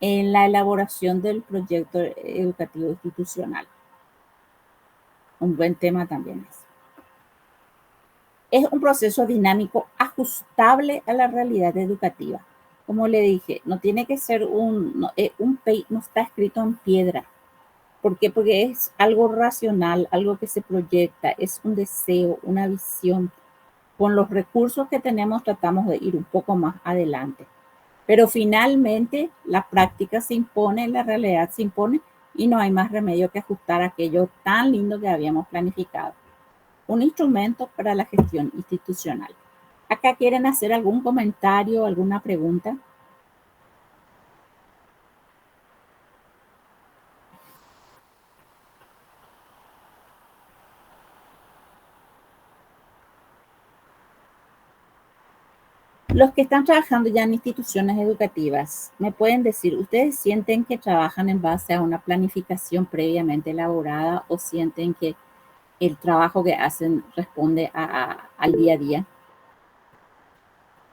en la elaboración del proyecto educativo institucional. Un buen tema también es. Es un proceso dinámico ajustable a la realidad educativa. Como le dije, no tiene que ser un PEI no está escrito en piedra. ¿Por qué? Porque es algo racional, algo que se proyecta, es un deseo, una visión. Con los recursos que tenemos tratamos de ir un poco más adelante. Pero finalmente la práctica se impone, la realidad se impone y no hay más remedio que ajustar aquello tan lindo que habíamos planificado. Un instrumento para la gestión institucional. ¿Acá quieren hacer algún comentario, alguna pregunta? Los que están trabajando ya en instituciones educativas, ¿me pueden decir, ustedes sienten que trabajan en base a una planificación previamente elaborada o sienten que el trabajo que hacen responde al día a día?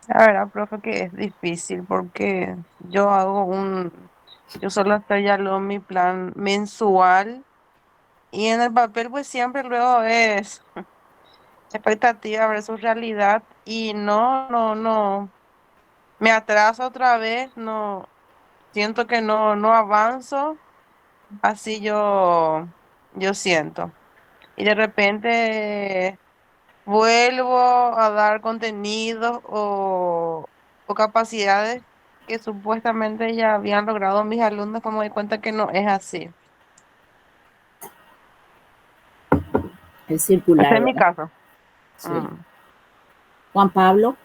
La verdad, profe, que es difícil porque yo solo estoy ya luego en mi plan mensual y en el papel pues siempre luego es expectativa versus realidad y no, me atraso otra vez, no, siento que no avanzo, así yo siento. Y de repente vuelvo a dar contenidos o capacidades que supuestamente ya habían logrado mis alumnos, como me doy cuenta que no es así. El Ese circular, es mi ¿verdad? caso. Sí. Mm. Juan Pablo.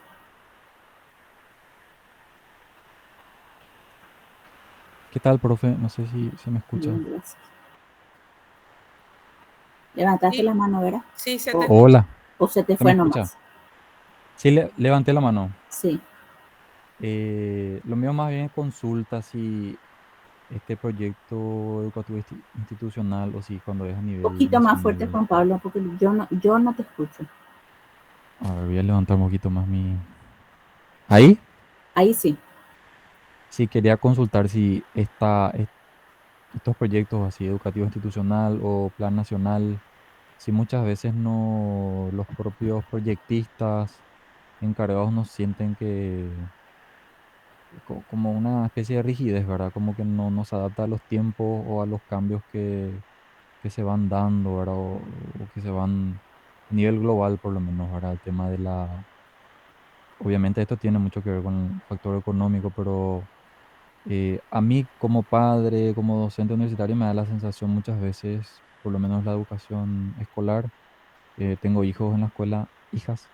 ¿Qué tal, profe? No sé si me escucha. Bien, gracias. Levantaste Sí, la mano, ¿verdad? sí, se te O, escucha. Hola, o se te ¿se me fue escucha? nomás. Sí, levanté la mano. Sí. Lo mío más bien es consulta si este proyecto educativo institucional o si cuando es a Un nivel poquito más fuerte, nacional. Juan Pablo, porque yo no te escucho. A ver, voy a levantar un poquito más mi... ¿Ahí? Ahí sí. Sí, quería consultar si estos proyectos así, educativo institucional o plan nacional, si muchas veces no los propios proyectistas encargados no sienten que como una especie de rigidez, ¿verdad? Como que no se adapta a los tiempos o a los cambios que se van dando, ¿verdad? O que se van a nivel global, por lo menos, ¿verdad? El tema de la... Obviamente esto tiene mucho que ver con el factor económico, pero a mí como padre, como docente universitario, me da la sensación muchas veces, por lo menos la educación escolar, tengo hijos en la escuela, hijas,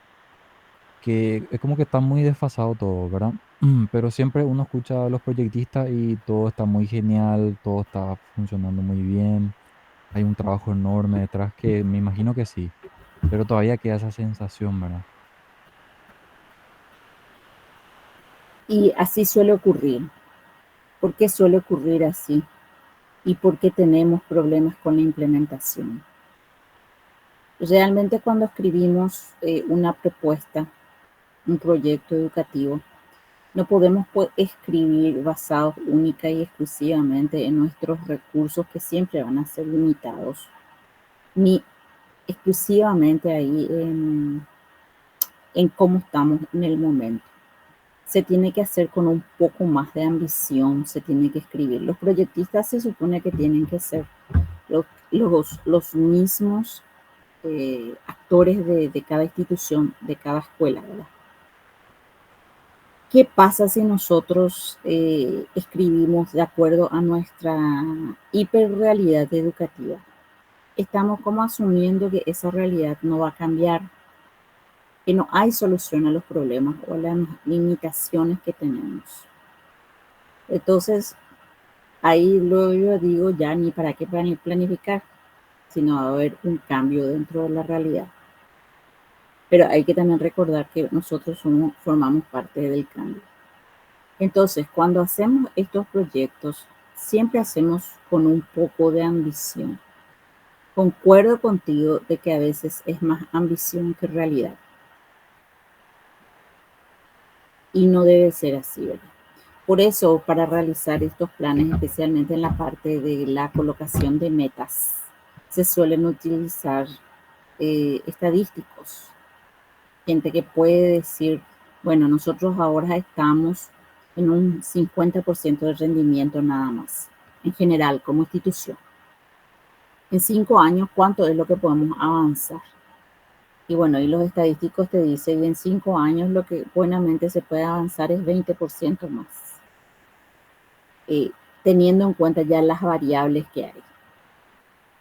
que es como que está muy desfasado todo, ¿verdad? Pero siempre uno escucha a los proyectistas y todo está muy genial, todo está funcionando muy bien, hay un trabajo enorme detrás que me imagino que sí, pero todavía queda esa sensación, ¿verdad? Y así suele ocurrir. ¿Por qué suele ocurrir así? ¿Y por qué tenemos problemas con la implementación? Realmente cuando escribimos una propuesta, un proyecto educativo, no podemos escribir basados única y exclusivamente en nuestros recursos que siempre van a ser limitados, ni exclusivamente ahí en cómo estamos en el momento. Se tiene que hacer con un poco más de ambición, se tiene que escribir. Los proyectistas se supone que tienen que ser los mismos actores de cada institución, de cada escuela, ¿verdad? ¿Qué pasa si nosotros escribimos de acuerdo a nuestra hiperrealidad educativa? Estamos como asumiendo que esa realidad no va a cambiar, que no hay solución a los problemas o a las limitaciones que tenemos. Entonces, ahí luego yo digo ya ni para qué planificar, sino va a haber un cambio dentro de la realidad. Pero hay que también recordar que nosotros formamos parte del cambio. Entonces, cuando hacemos estos proyectos, siempre hacemos con un poco de ambición. Concuerdo contigo de que a veces es más ambición que realidad. Y no debe ser así, ¿verdad? Por eso, para realizar estos planes, especialmente en la parte de la colocación de metas, se suelen utilizar estadísticos. Gente que puede decir, bueno, nosotros ahora estamos en un 50% de rendimiento nada más, en general, como institución. En 5 años, ¿cuánto es lo que podemos avanzar? Y bueno, y los estadísticos te dicen, en 5 años lo que buenamente se puede avanzar es 20% más, teniendo en cuenta ya las variables que hay.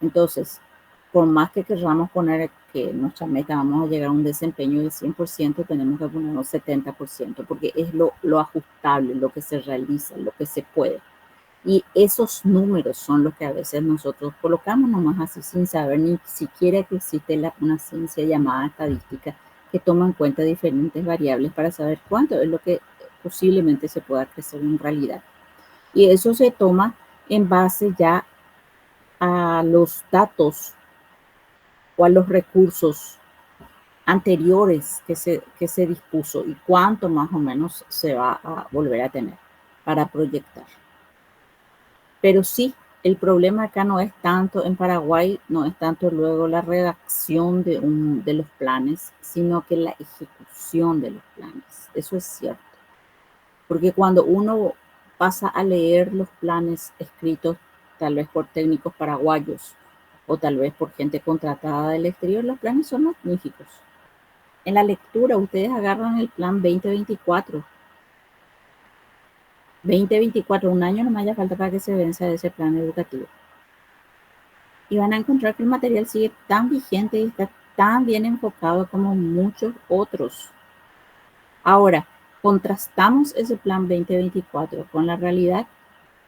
Entonces, por más que queramos poner que nuestra meta vamos a llegar a un desempeño del 100%, tenemos que poner un 70%, porque es lo ajustable, lo que se realiza, lo que se puede. Y esos números son los que a veces nosotros colocamos nomás así sin saber ni siquiera que existe una ciencia llamada estadística que toma en cuenta diferentes variables para saber cuánto es lo que posiblemente se pueda crecer en realidad. Y eso se toma en base ya a los datos o a los recursos anteriores que se dispuso y cuánto más o menos se va a volver a tener para proyectar. Pero sí, el problema acá no es tanto en Paraguay, no es tanto luego la redacción de los planes, sino que la ejecución de los planes. Eso es cierto. Porque cuando uno pasa a leer los planes escritos, tal vez por técnicos paraguayos o tal vez por gente contratada del exterior, los planes son magníficos. En la lectura, ustedes agarran el plan 2024. 2024, un año no me haya falta para que se venza ese plan educativo. Y van a encontrar que el material sigue tan vigente y está tan bien enfocado como muchos otros. Ahora, contrastamos ese plan 2024 con la realidad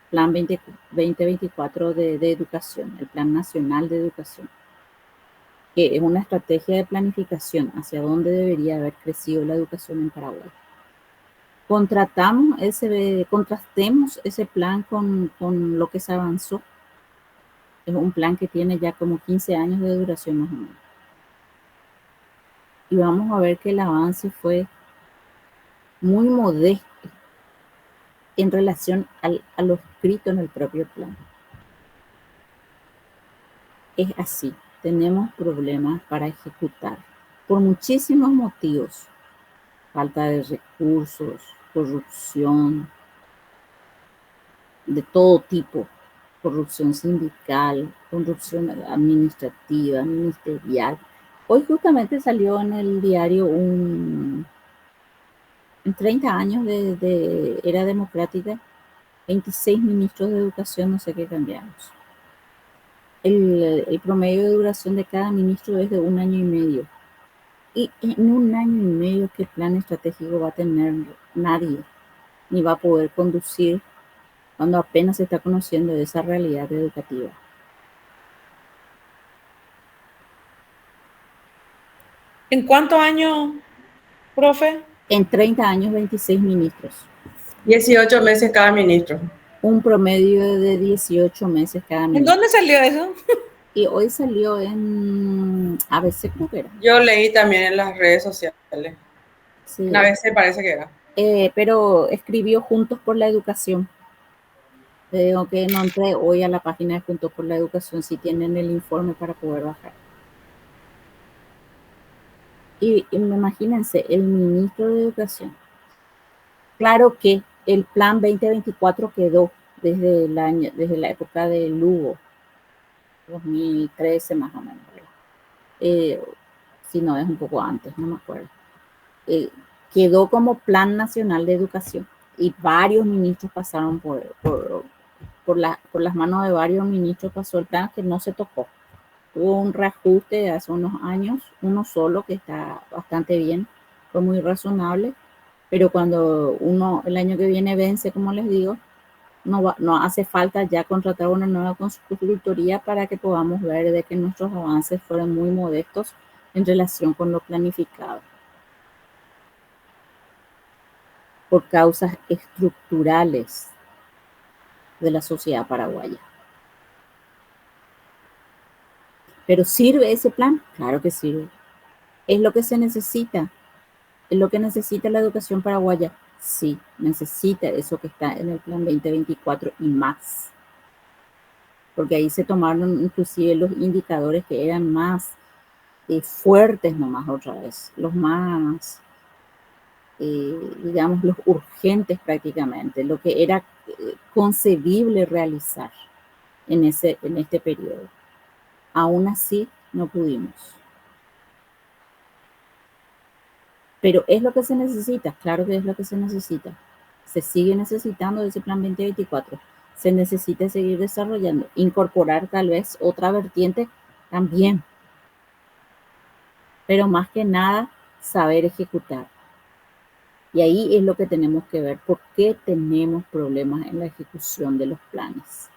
Plan 2024 de educación, el Plan Nacional de Educación, que es una estrategia de planificación hacia dónde debería haber crecido la educación en Paraguay. Contrastemos ese plan con lo que se avanzó. Es un plan que tiene ya como 15 años de duración más o menos. Y vamos a ver que el avance fue muy modesto en relación a lo escrito en el propio plan. Es así, tenemos problemas para ejecutar por muchísimos motivos. Falta de recursos, corrupción de todo tipo, corrupción sindical, corrupción administrativa, ministerial. Hoy justamente salió en el diario en 30 años de era democrática, 26 ministros de educación, no sé qué cambiamos. El promedio de duración de cada ministro es de 1 año y medio. Y en 1 año y medio, ¿qué plan estratégico va a tener nadie? Ni va a poder conducir cuando apenas se está conociendo de esa realidad educativa. ¿En cuántos años, profe? En 30 años, 26 ministros. 18 meses cada ministro. Un promedio de 18 meses cada ¿En ministro. dónde salió eso? Y hoy salió en ABC, creo que era. Yo leí también en las redes sociales. Sí. En ABC parece que era. Pero escribió Juntos por la Educación. Le digo que no entré hoy a la página de Juntos por la Educación si tienen el informe para poder bajar. Y imagínense, el ministro de Educación. Claro que el plan 2024 quedó desde la época de Lugo, 2013 más o menos. Si no, es un poco antes, no me acuerdo. Quedó como Plan Nacional de Educación y varios ministros pasaron por las manos de varios ministros, pasó el plan que no se tocó. Hubo un reajuste de hace unos años, uno solo que está bastante bien, fue muy razonable, pero cuando el año que viene vence, como les digo, no hace falta ya contratar una nueva consultoría para que podamos ver de que nuestros avances fueron muy modestos en relación con lo planificado. Por causas estructurales de la sociedad paraguaya. ¿Pero sirve ese plan? Claro que sirve. ¿Es lo que se necesita? ¿Es lo que necesita la educación paraguaya? Sí, necesita eso que está en el plan 2024 y más. Porque ahí se tomaron inclusive los indicadores que eran más fuertes nomás otra vez, los más, digamos, los urgentes prácticamente, lo que era concebible realizar en este periodo. Aún así, no pudimos. Pero ¿es lo que se necesita? Claro que es lo que se necesita. Se sigue necesitando ese plan 2024. Se necesita seguir desarrollando, incorporar tal vez otra vertiente también. Pero más que nada, saber ejecutar. Y ahí es lo que tenemos que ver. ¿Por qué tenemos problemas en la ejecución de los planes?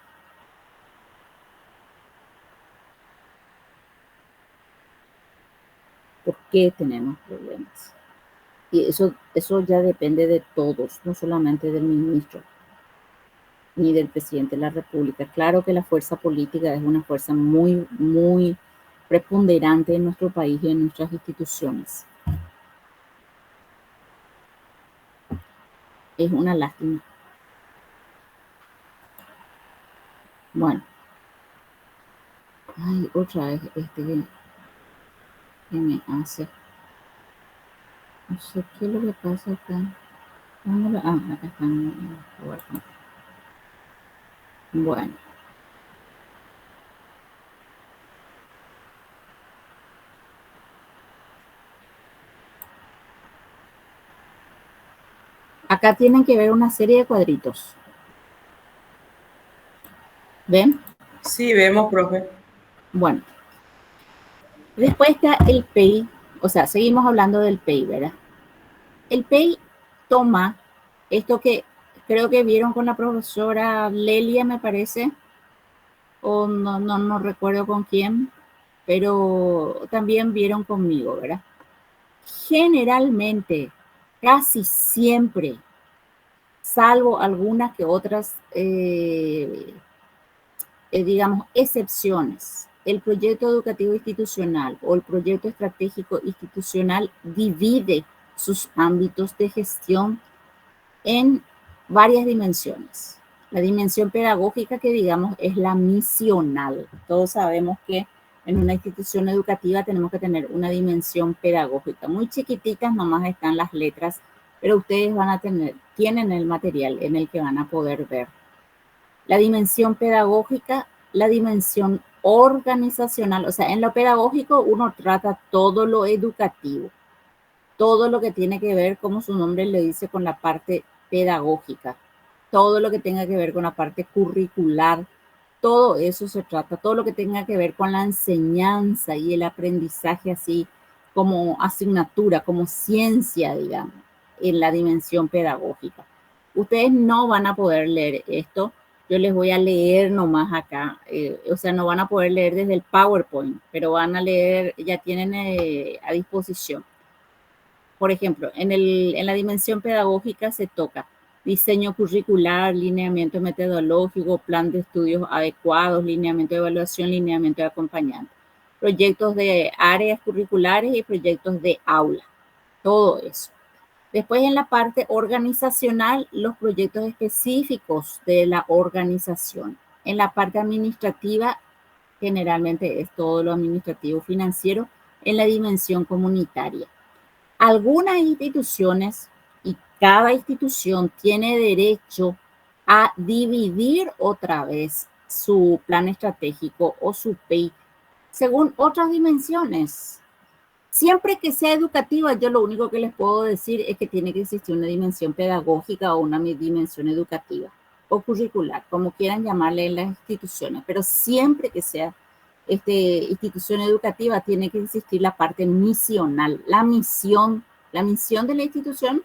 ¿Por qué tenemos problemas? Y eso ya depende de todos, no solamente del ministro ni del presidente de la República. Claro que la fuerza política es una fuerza muy, muy preponderante en nuestro país y en nuestras instituciones. Es una lástima. Bueno. Ay, otra vez que me hace. No sé qué es lo que pasa acá. Acá están. Bueno. Acá tienen que ver una serie de cuadritos. ¿Ven? Sí, vemos, profe. Bueno. Después está el PEI. O sea, seguimos hablando del PEI, ¿verdad? El PEI toma esto que creo que vieron con la profesora Lelia, me parece, o no recuerdo con quién, pero también vieron conmigo, ¿verdad? Generalmente, casi siempre, salvo algunas que otras, digamos, excepciones, el proyecto educativo institucional o el proyecto estratégico institucional divide sus ámbitos de gestión en varias dimensiones. La dimensión pedagógica, que digamos es la misional. Todos sabemos que en una institución educativa tenemos que tener una dimensión pedagógica. Muy chiquititas nomás están las letras, pero ustedes van a tienen el material en el que van a poder ver la dimensión pedagógica, la dimensión organizacional. O sea, en lo pedagógico uno trata todo lo educativo, todo lo que tiene que ver, como su nombre le dice, con la parte pedagógica, todo lo que tenga que ver con la parte curricular, todo eso se trata, todo lo que tenga que ver con la enseñanza y el aprendizaje así como asignatura, como ciencia, digamos, en la dimensión pedagógica. Ustedes no van a poder leer esto, yo les voy a leer nomás acá, o sea, no van a poder leer desde el PowerPoint, pero van a leer, ya tienen a disposición. Por ejemplo, en la dimensión pedagógica se toca diseño curricular, lineamiento metodológico, plan de estudios adecuados, lineamiento de evaluación, lineamiento de acompañante, proyectos de áreas curriculares y proyectos de aula, todo eso. Después en la parte organizacional, los proyectos específicos de la organización. En la parte administrativa, generalmente es todo lo administrativo financiero en la dimensión comunitaria. Algunas instituciones, y cada institución tiene derecho a dividir otra vez su plan estratégico o su PEI según otras dimensiones. Siempre que sea educativa, yo lo único que les puedo decir es que tiene que existir una dimensión pedagógica o una dimensión educativa o curricular, como quieran llamarle en las instituciones, pero siempre que sea institución educativa tiene que existir la parte misional, la misión de la institución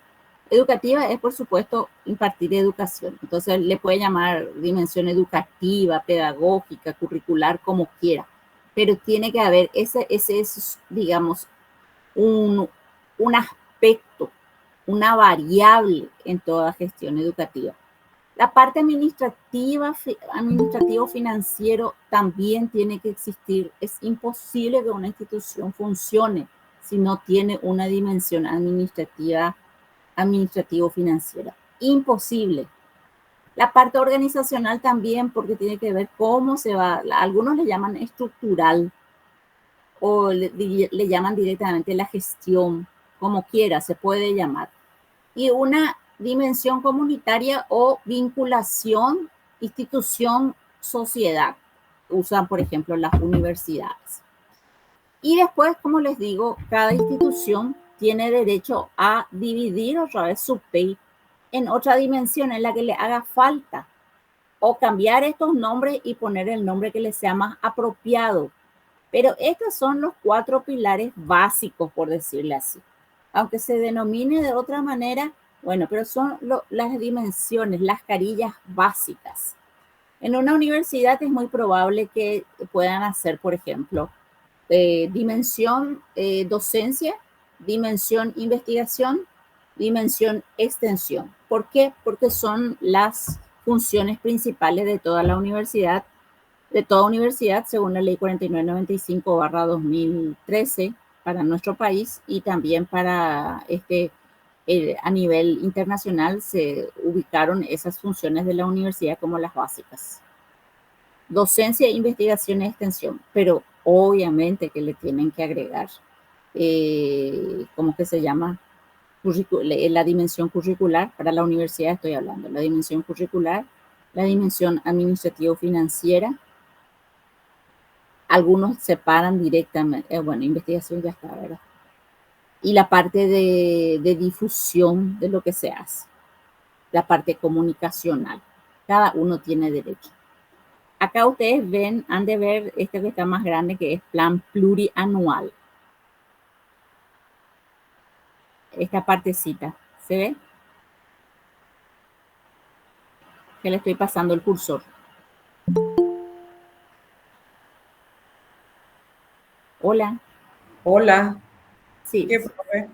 educativa es, por supuesto, impartir educación. Entonces, le puede llamar dimensión educativa, pedagógica, curricular, como quiera, pero tiene que haber ese es, digamos, un aspecto, una variable en toda gestión educativa. La parte administrativo-financiero también tiene que existir. Es imposible que una institución funcione si no tiene una dimensión administrativo-financiera. Imposible. La parte organizacional también, porque tiene que ver cómo se va, algunos le llaman estructural o le llaman directamente la gestión, como quiera, se puede llamar. Y una dimensión comunitaria o vinculación institución-sociedad. Usan, por ejemplo, las universidades. Y después, como les digo, cada institución tiene derecho a dividir otra vez su PEI en otra dimensión en la que le haga falta o cambiar estos nombres y poner el nombre que les sea más apropiado. Pero estos son los 4 pilares básicos, por decirle así. Aunque se denomine de otra manera, bueno, pero son las dimensiones, las carillas básicas. En una universidad es muy probable que puedan hacer, por ejemplo, dimensión docencia, dimensión investigación, dimensión extensión. ¿Por qué? Porque son las funciones principales de toda la universidad, según la ley 4995/2013 para nuestro país y también para a nivel internacional se ubicaron esas funciones de la universidad como las básicas. Docencia, investigación y extensión, pero obviamente que le tienen que agregar, ¿cómo que se llama? La dimensión curricular, para la universidad estoy hablando, la dimensión curricular, la dimensión administrativo-financiera. Algunos separan directamente, bueno, investigación ya está, ¿verdad? Y la parte de difusión de lo que se hace, la parte comunicacional. Cada uno tiene derecho. Acá ustedes han de ver este que está más grande, que es plan plurianual. Esta partecita, ¿se ve? que le estoy pasando el cursor. Hola. Hola. Sí. ¿Qué, profe?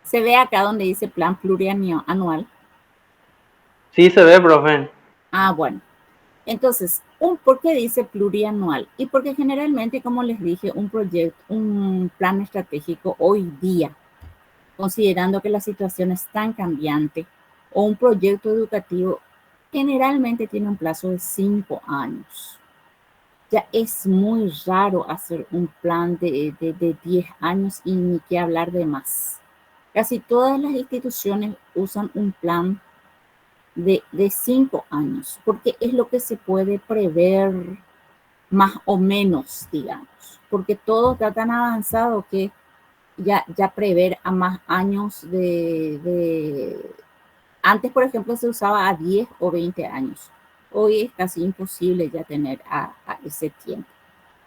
Se ve acá donde dice plan plurianual. Sí se ve, profe. Ah, bueno. Entonces, ¿por qué dice plurianual? Y porque generalmente, como les dije, un plan estratégico hoy día, considerando que la situación es tan cambiante, o un proyecto educativo, generalmente tiene un plazo de 5 años. Ya es muy raro hacer un plan de 10 años y ni qué hablar de más. Casi todas las instituciones usan un plan de 5 años, porque es lo que se puede prever más o menos, digamos, porque todo está tan avanzado que ya prever a más años antes, por ejemplo, se usaba a 10 o 20 años. Hoy es casi imposible ya tener a ese tiempo.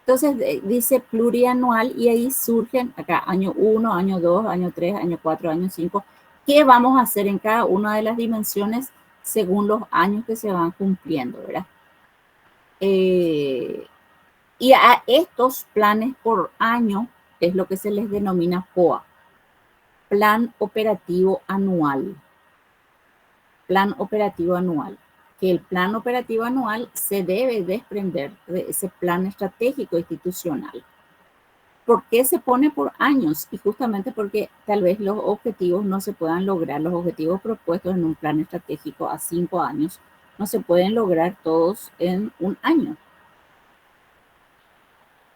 Entonces dice plurianual y ahí surgen acá año 1, año 2, año 3, año 4, año 5. ¿Qué vamos a hacer en cada una de las dimensiones según los años que se van cumpliendo, verdad? Y a estos planes por año es lo que se les denomina POA, Plan Operativo Anual. Plan Operativo Anual. Que el plan operativo anual se debe desprender de ese plan estratégico institucional. ¿Por qué se pone por años? Y justamente porque tal vez los objetivos no se puedan lograr, los objetivos propuestos en un plan estratégico a 5 años, no se pueden lograr todos en un año.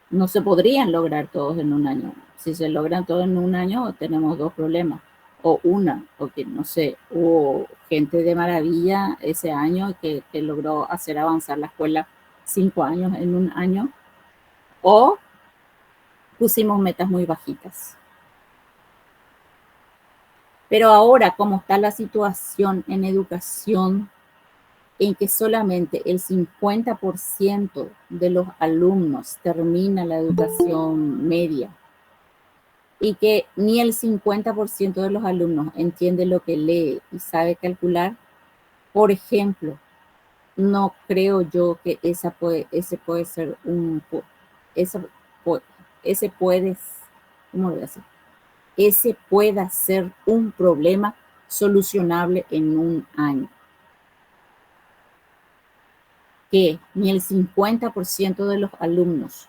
No se podrían lograr todos en un año. Si se logran todos en un año, tenemos dos problemas. O porque no sé, hubo gente de maravilla ese año que logró hacer avanzar la escuela 5 años en un año, o pusimos metas muy bajitas. Pero ahora, como está la situación en educación, en que solamente el 50% de los alumnos termina la educación media y que ni el 50% de los alumnos entiende lo que lee y sabe calcular, por ejemplo, no creo yo que ese puede ser ¿cómo lo voy a decir? Ese pueda ser un problema solucionable en un año. Que ni el 50% de los alumnos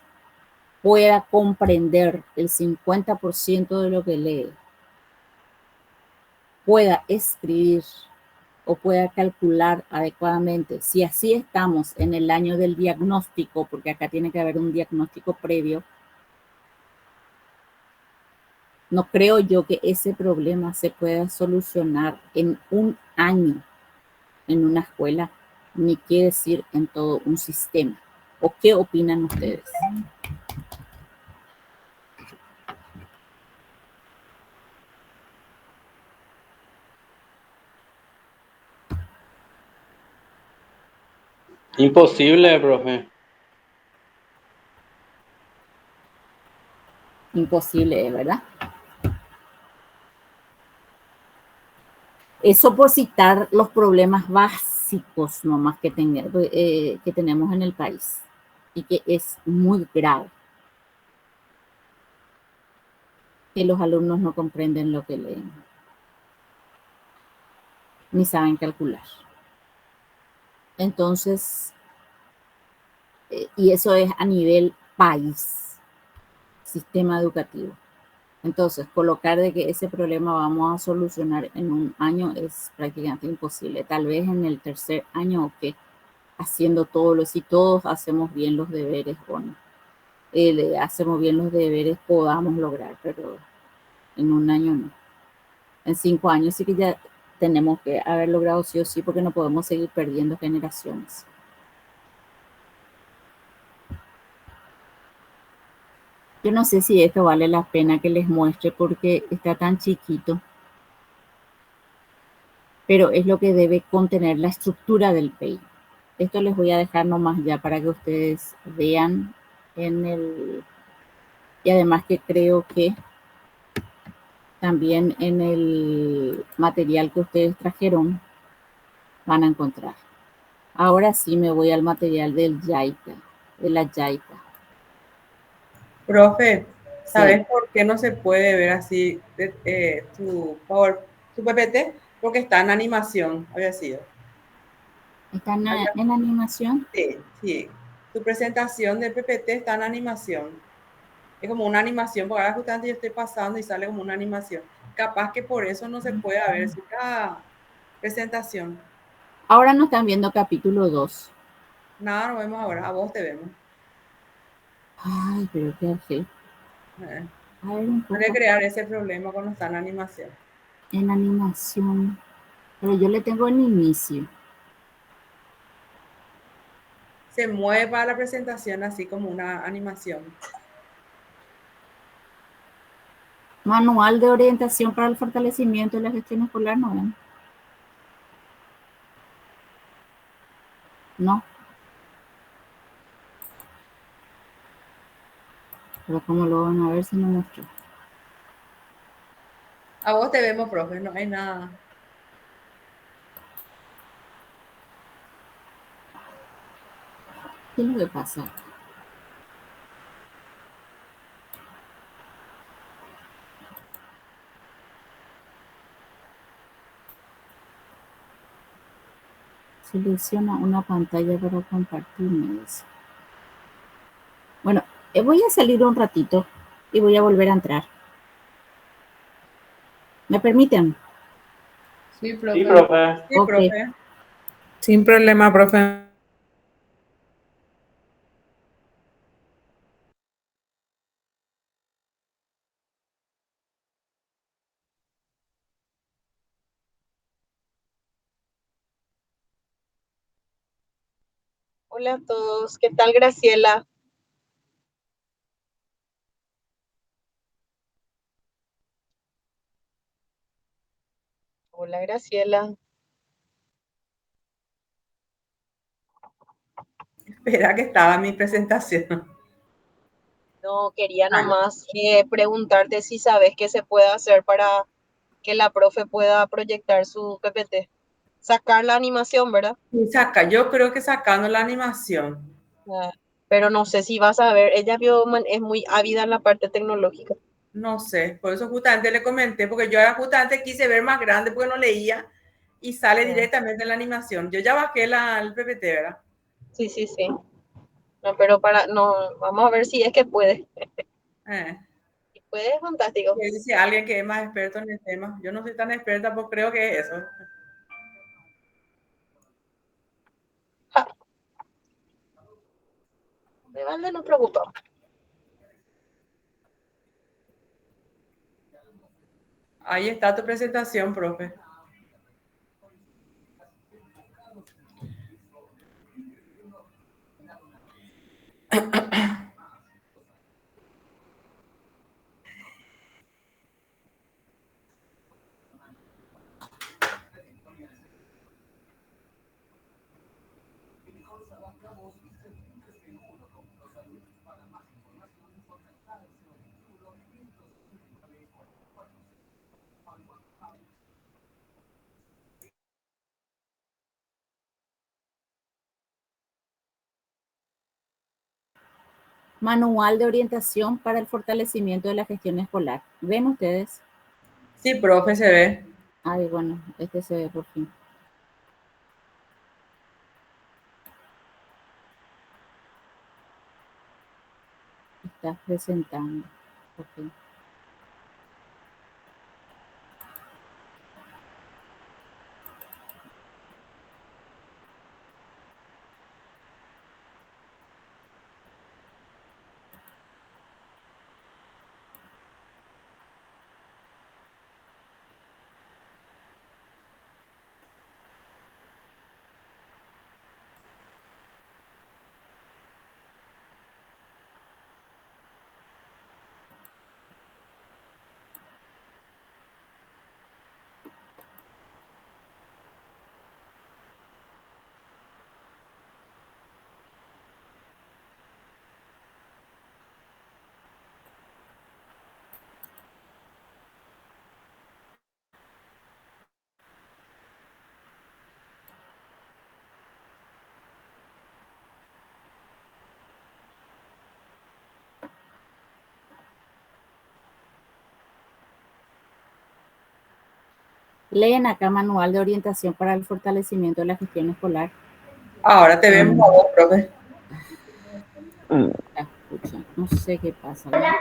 pueda comprender el 50% de lo que lee, pueda escribir o pueda calcular adecuadamente. Si así estamos en el año del diagnóstico, porque acá tiene que haber un diagnóstico previo, no creo yo que ese problema se pueda solucionar en un año en una escuela, ni qué decir en todo un sistema. ¿O qué opinan ustedes? Imposible, profe. Imposible, ¿verdad? Eso por citar los problemas básicos nomás que tenemos en el país y que es muy grave. Que los alumnos no comprenden lo que leen, ni saben calcular. Entonces, y eso es a nivel país, sistema educativo. Entonces, colocar de que ese problema vamos a solucionar en un año es prácticamente imposible. Tal vez en el tercer año o que haciendo si todos hacemos bien los deberes, bueno, hacemos bien los deberes, podamos lograr, pero en un año no. En 5 años sí que ya tenemos que haber logrado sí o sí, porque no podemos seguir perdiendo generaciones. Yo no sé si esto vale la pena que les muestre porque está tan chiquito, pero es lo que debe contener la estructura del PEI. Esto les voy a dejar nomás ya para que ustedes vean y además que creo que también en el material que ustedes trajeron van a encontrar. Ahora sí me voy al material del YAICA, de la YAICA. Profe, Sí, ¿sabes por qué no se puede ver así tu PPT? Porque está en animación, había sido. está en animación. Sí, sí. Tu presentación de PPT está en animación. Es como una animación, porque ahora justamente yo estoy pasando y sale como una animación. Capaz que por eso no se puede ver cada presentación. Ahora nos están viendo capítulo 2. Nada, nos vemos ahora. A vos te vemos. Ay, pero qué hace. Eh, A ver un Puede poco crear ese problema cuando está en animación. en animación. Pero yo le tengo en inicio. Se mueve para la presentación así como una animación. Manual de orientación para el fortalecimiento de la gestión escolar, ¿no ven? No, pero ¿cómo lo van a ver si no muestro? A vos te vemos, profe, no hay nada. ¿Qué es lo que pasa? Selecciona una pantalla para compartir, me dice. Bueno, voy a salir un ratito y voy a volver a entrar. ¿Me permiten? Sí, Sí, profe. profe. Sí, Ok. profe. Sin problema, profe. Hola a todos, ¿qué tal Graciela? Hola Graciela, Espera que estaba mi presentación. no quería nomás preguntarte si sabes qué se puede hacer para que la profe pueda proyectar su PPT. Sacar la animación, ¿verdad? Y saca, yo creo que sacando la animación. Ah, pero no sé si vas a ver, ella es muy ávida en la parte tecnológica. No sé, por eso justamente le comenté, porque yo era justamente quise ver más grande porque no leía y sale Ah, directamente en la animación. Yo ya bajé el PPT, ¿verdad? sí, sí, sí. No, pero no, vamos a ver si es que puede. Eh, Si puede, es fantástico. que dice alguien que es más experto en el tema. Yo no soy tan experta, pues creo que es eso. Ja, de balde no preocupa. Ahí está tu presentación, profe. Manual de orientación para el fortalecimiento de la gestión escolar. ¿Ven ustedes? Sí, profe, se ve. Ay, bueno, este se ve por fin. Estás presentando. Ok. Leen acá manual de orientación para el fortalecimiento de la gestión escolar. Ahora te vemos a vos, profe. Escucha, no sé qué pasa, ¿verdad?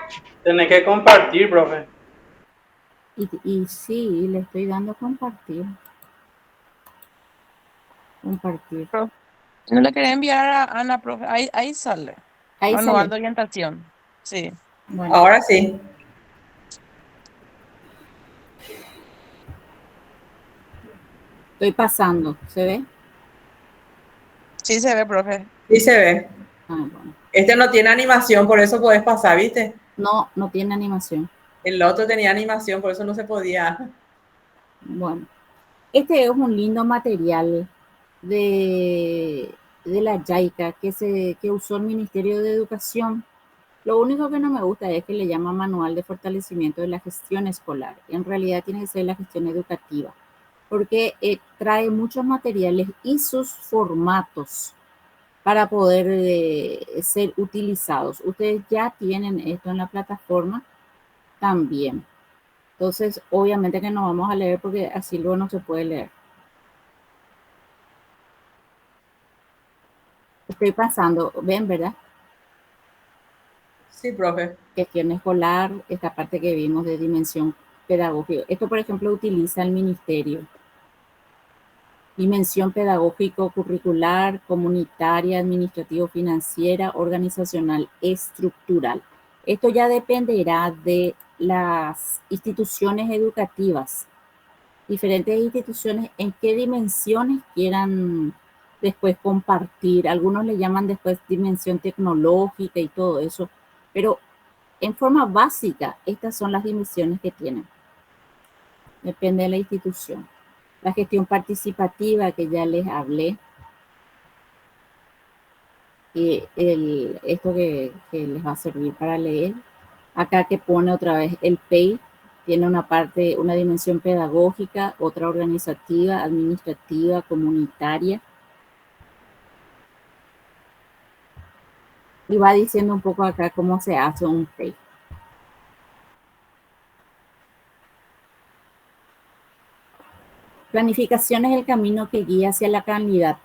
Tenés que compartir, profe. Y sí, le estoy dando compartir. Compartir. No le quería enviar a Ana, profe. Ahí sale. Ahí Manual sale. de orientación. Sí. Bueno, Ahora sí. estoy pasando. ¿Se ve? Sí se ve, profe. Sí se ve. Ah, bueno. Este no tiene animación, por eso podés pasar, ¿viste? No, no tiene animación. El otro tenía animación, por eso no se podía. Bueno, este es un lindo material de la JICA que usó el Ministerio de Educación. Lo único que no me gusta es que le llama Manual de Fortalecimiento de la Gestión Escolar. En realidad tiene que ser la gestión educativa, porque trae muchos materiales y sus formatos para poder ser utilizados. Ustedes ya tienen esto en la plataforma también. Entonces, obviamente que no vamos a leer porque así luego no se puede leer. Estoy pasando, ven, ¿verdad? Sí, profe. Gestión escolar, esta parte que vimos de dimensión pedagógica. Esto, por ejemplo, utiliza el ministerio. Dimensión pedagógico-curricular, comunitaria, administrativo-financiera, organizacional, estructural. Esto ya dependerá de las instituciones educativas, diferentes instituciones, en qué dimensiones quieran después compartir. Algunos le llaman después dimensión tecnológica y todo eso, pero en forma básica, estas son las dimensiones que tienen. Depende de la institución. La gestión participativa que ya les hablé. Y esto que les va a servir para leer. Acá que pone otra vez el PEI, tiene una parte, una dimensión pedagógica, otra organizativa, administrativa, comunitaria. Y va diciendo un poco acá cómo se hace un PEI. Planificación es el camino que guía hacia la calidad.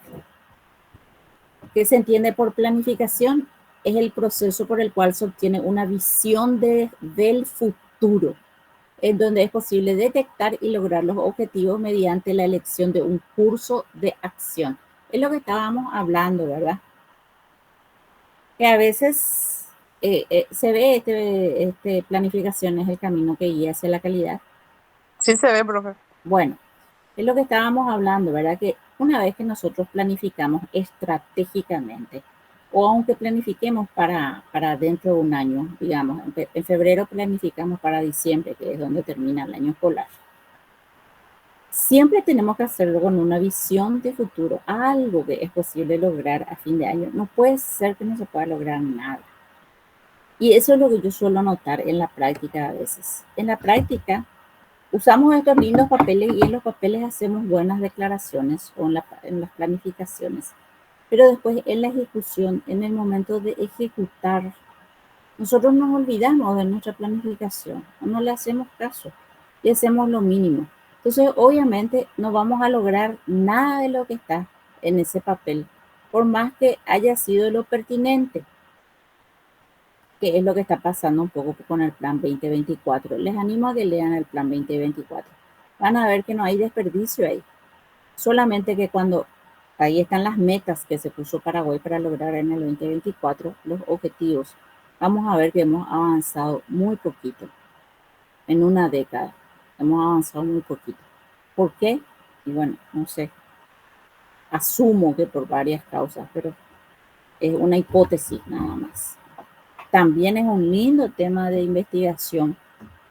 ¿Qué se entiende por planificación? Es el proceso por el cual se obtiene una visión del futuro, en donde es posible detectar y lograr los objetivos mediante la elección de un curso de acción. Es lo que estábamos hablando, ¿verdad? Que a veces se ve planificación es el camino que guía hacia la calidad. Sí se ve, profe. Bueno, es lo que estábamos hablando, ¿verdad? Que una vez que nosotros planificamos estratégicamente, o aunque planifiquemos para dentro de un año, digamos, en febrero planificamos para diciembre, que es donde termina el año escolar. Siempre tenemos que hacerlo con una visión de futuro, algo que es posible lograr a fin de año. No puede ser que no se pueda lograr nada. Y eso es lo que yo suelo notar en la práctica a veces. En la práctica, usamos estos lindos papeles y en los papeles hacemos buenas declaraciones o en las planificaciones. Pero después en la ejecución, en el momento de ejecutar, nosotros nos olvidamos de nuestra planificación, no le hacemos caso y hacemos lo mínimo. Entonces, obviamente, no vamos a lograr nada de lo que está en ese papel, por más que haya sido lo pertinente, que es lo que está pasando un poco con el Plan 2024. Les animo a que lean el Plan 2024. Van a ver que no hay desperdicio ahí. Solamente que cuando ahí están las metas que se puso Paraguay para lograr en el 2024, los objetivos, vamos a ver que hemos avanzado muy poquito. En una década hemos avanzado muy poquito. ¿Por qué? Y bueno, no sé. Asumo que por varias causas, pero es una hipótesis nada más. También es un lindo tema de investigación.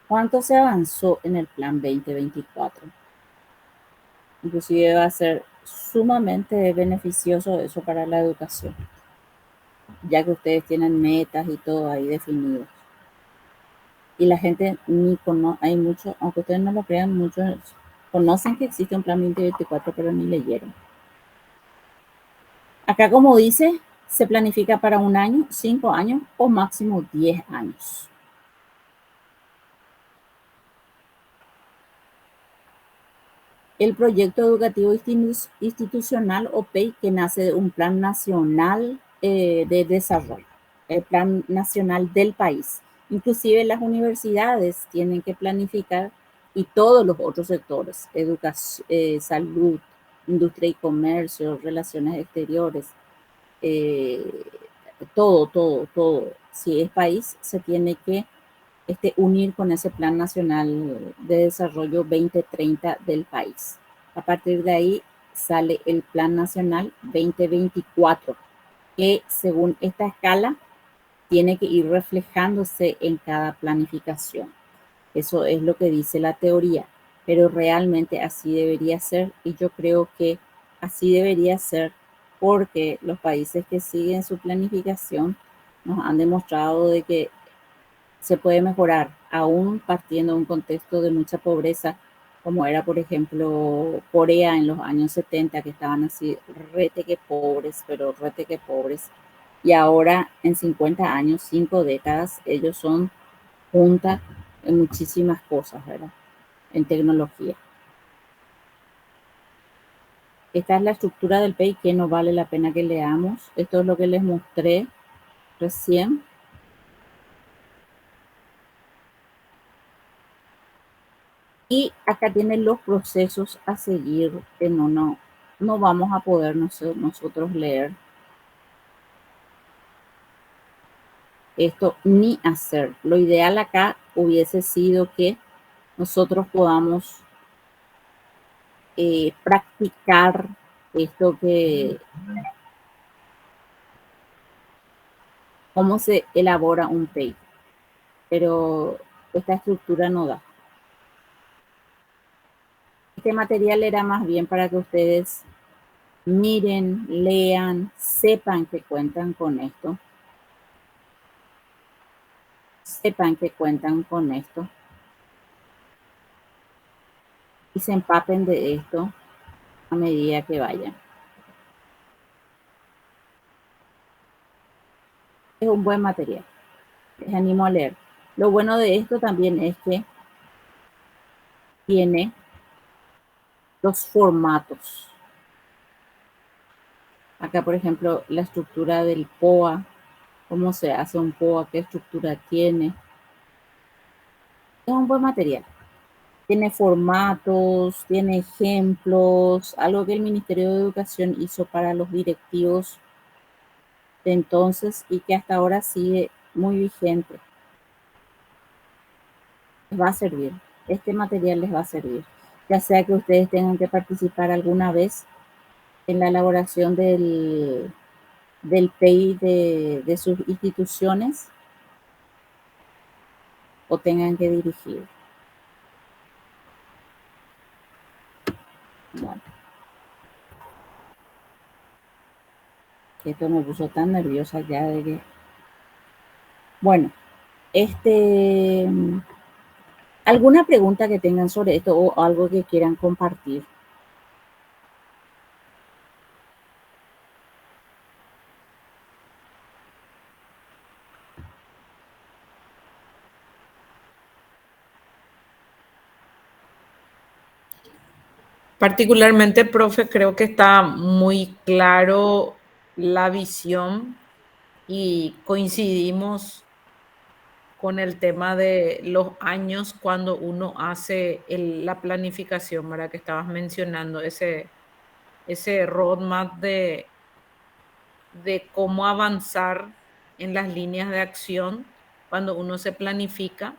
¿Cuánto se avanzó en el Plan 2024? Inclusive va a ser sumamente beneficioso eso para la educación, ya que ustedes tienen metas y todo ahí definido. Y la gente ni conoce, hay mucho, aunque ustedes no lo crean, muchos conocen que existe un Plan 2024, pero ni leyeron. Acá, como dice, se planifica para un año, 5 años o máximo 10 años. el proyecto educativo institucional o PEI, que nace de un plan nacional de desarrollo, el plan nacional del país. Inclusive las universidades tienen que planificar y todos los otros sectores, educación, salud, industria y comercio, relaciones exteriores, todo. Si es país, se tiene que unir con ese Plan Nacional de Desarrollo 2030 del país. A partir de ahí sale el Plan Nacional 2024, que según esta escala tiene que ir reflejándose en cada planificación. Eso es lo que dice la teoría, pero realmente así debería ser, y yo creo que así debería ser porque los países que siguen su planificación nos han demostrado de que se puede mejorar, aún partiendo de un contexto de mucha pobreza, como era, por ejemplo, Corea en los años 70, que estaban así rete que pobres, pero rete que pobres. Y ahora, en 50 años, 5 décadas, ellos son punta en muchísimas cosas, ¿verdad? En tecnología. Esta es la estructura del PEI que no vale la pena que leamos. Esto es lo que les mostré recién. Y acá tienen los procesos a seguir que no vamos a poder nosotros leer esto ni hacer. Lo ideal acá hubiese sido que nosotros podamos practicar esto que cómo se elabora un PEI, pero esta estructura no da. Este material era más bien para que ustedes miren, lean, sepan que cuentan con esto. Sepan que cuentan con esto. Y se empapen de esto a medida que vayan. Es un buen material. Les animo a leer. Lo bueno de esto también es que tiene los formatos. Acá, por ejemplo, la estructura del POA, cómo se hace un POA, qué estructura tiene. Es un buen material. Tiene formatos, tiene ejemplos, algo que el Ministerio de Educación hizo para los directivos de entonces y que hasta ahora sigue muy vigente. Les va a servir. Este material les va a servir. Ya sea que ustedes tengan que participar alguna vez en la elaboración del PEI de sus instituciones o tengan que dirigir. Bueno. Esto me puso tan nerviosa ya de que... Bueno, ¿alguna pregunta que tengan sobre esto o algo que quieran compartir? Particularmente, profe, creo que está muy claro la visión y coincidimos con el tema de los años cuando uno hace la planificación, ¿verdad? Que estabas mencionando, ese roadmap de cómo avanzar en las líneas de acción cuando uno se planifica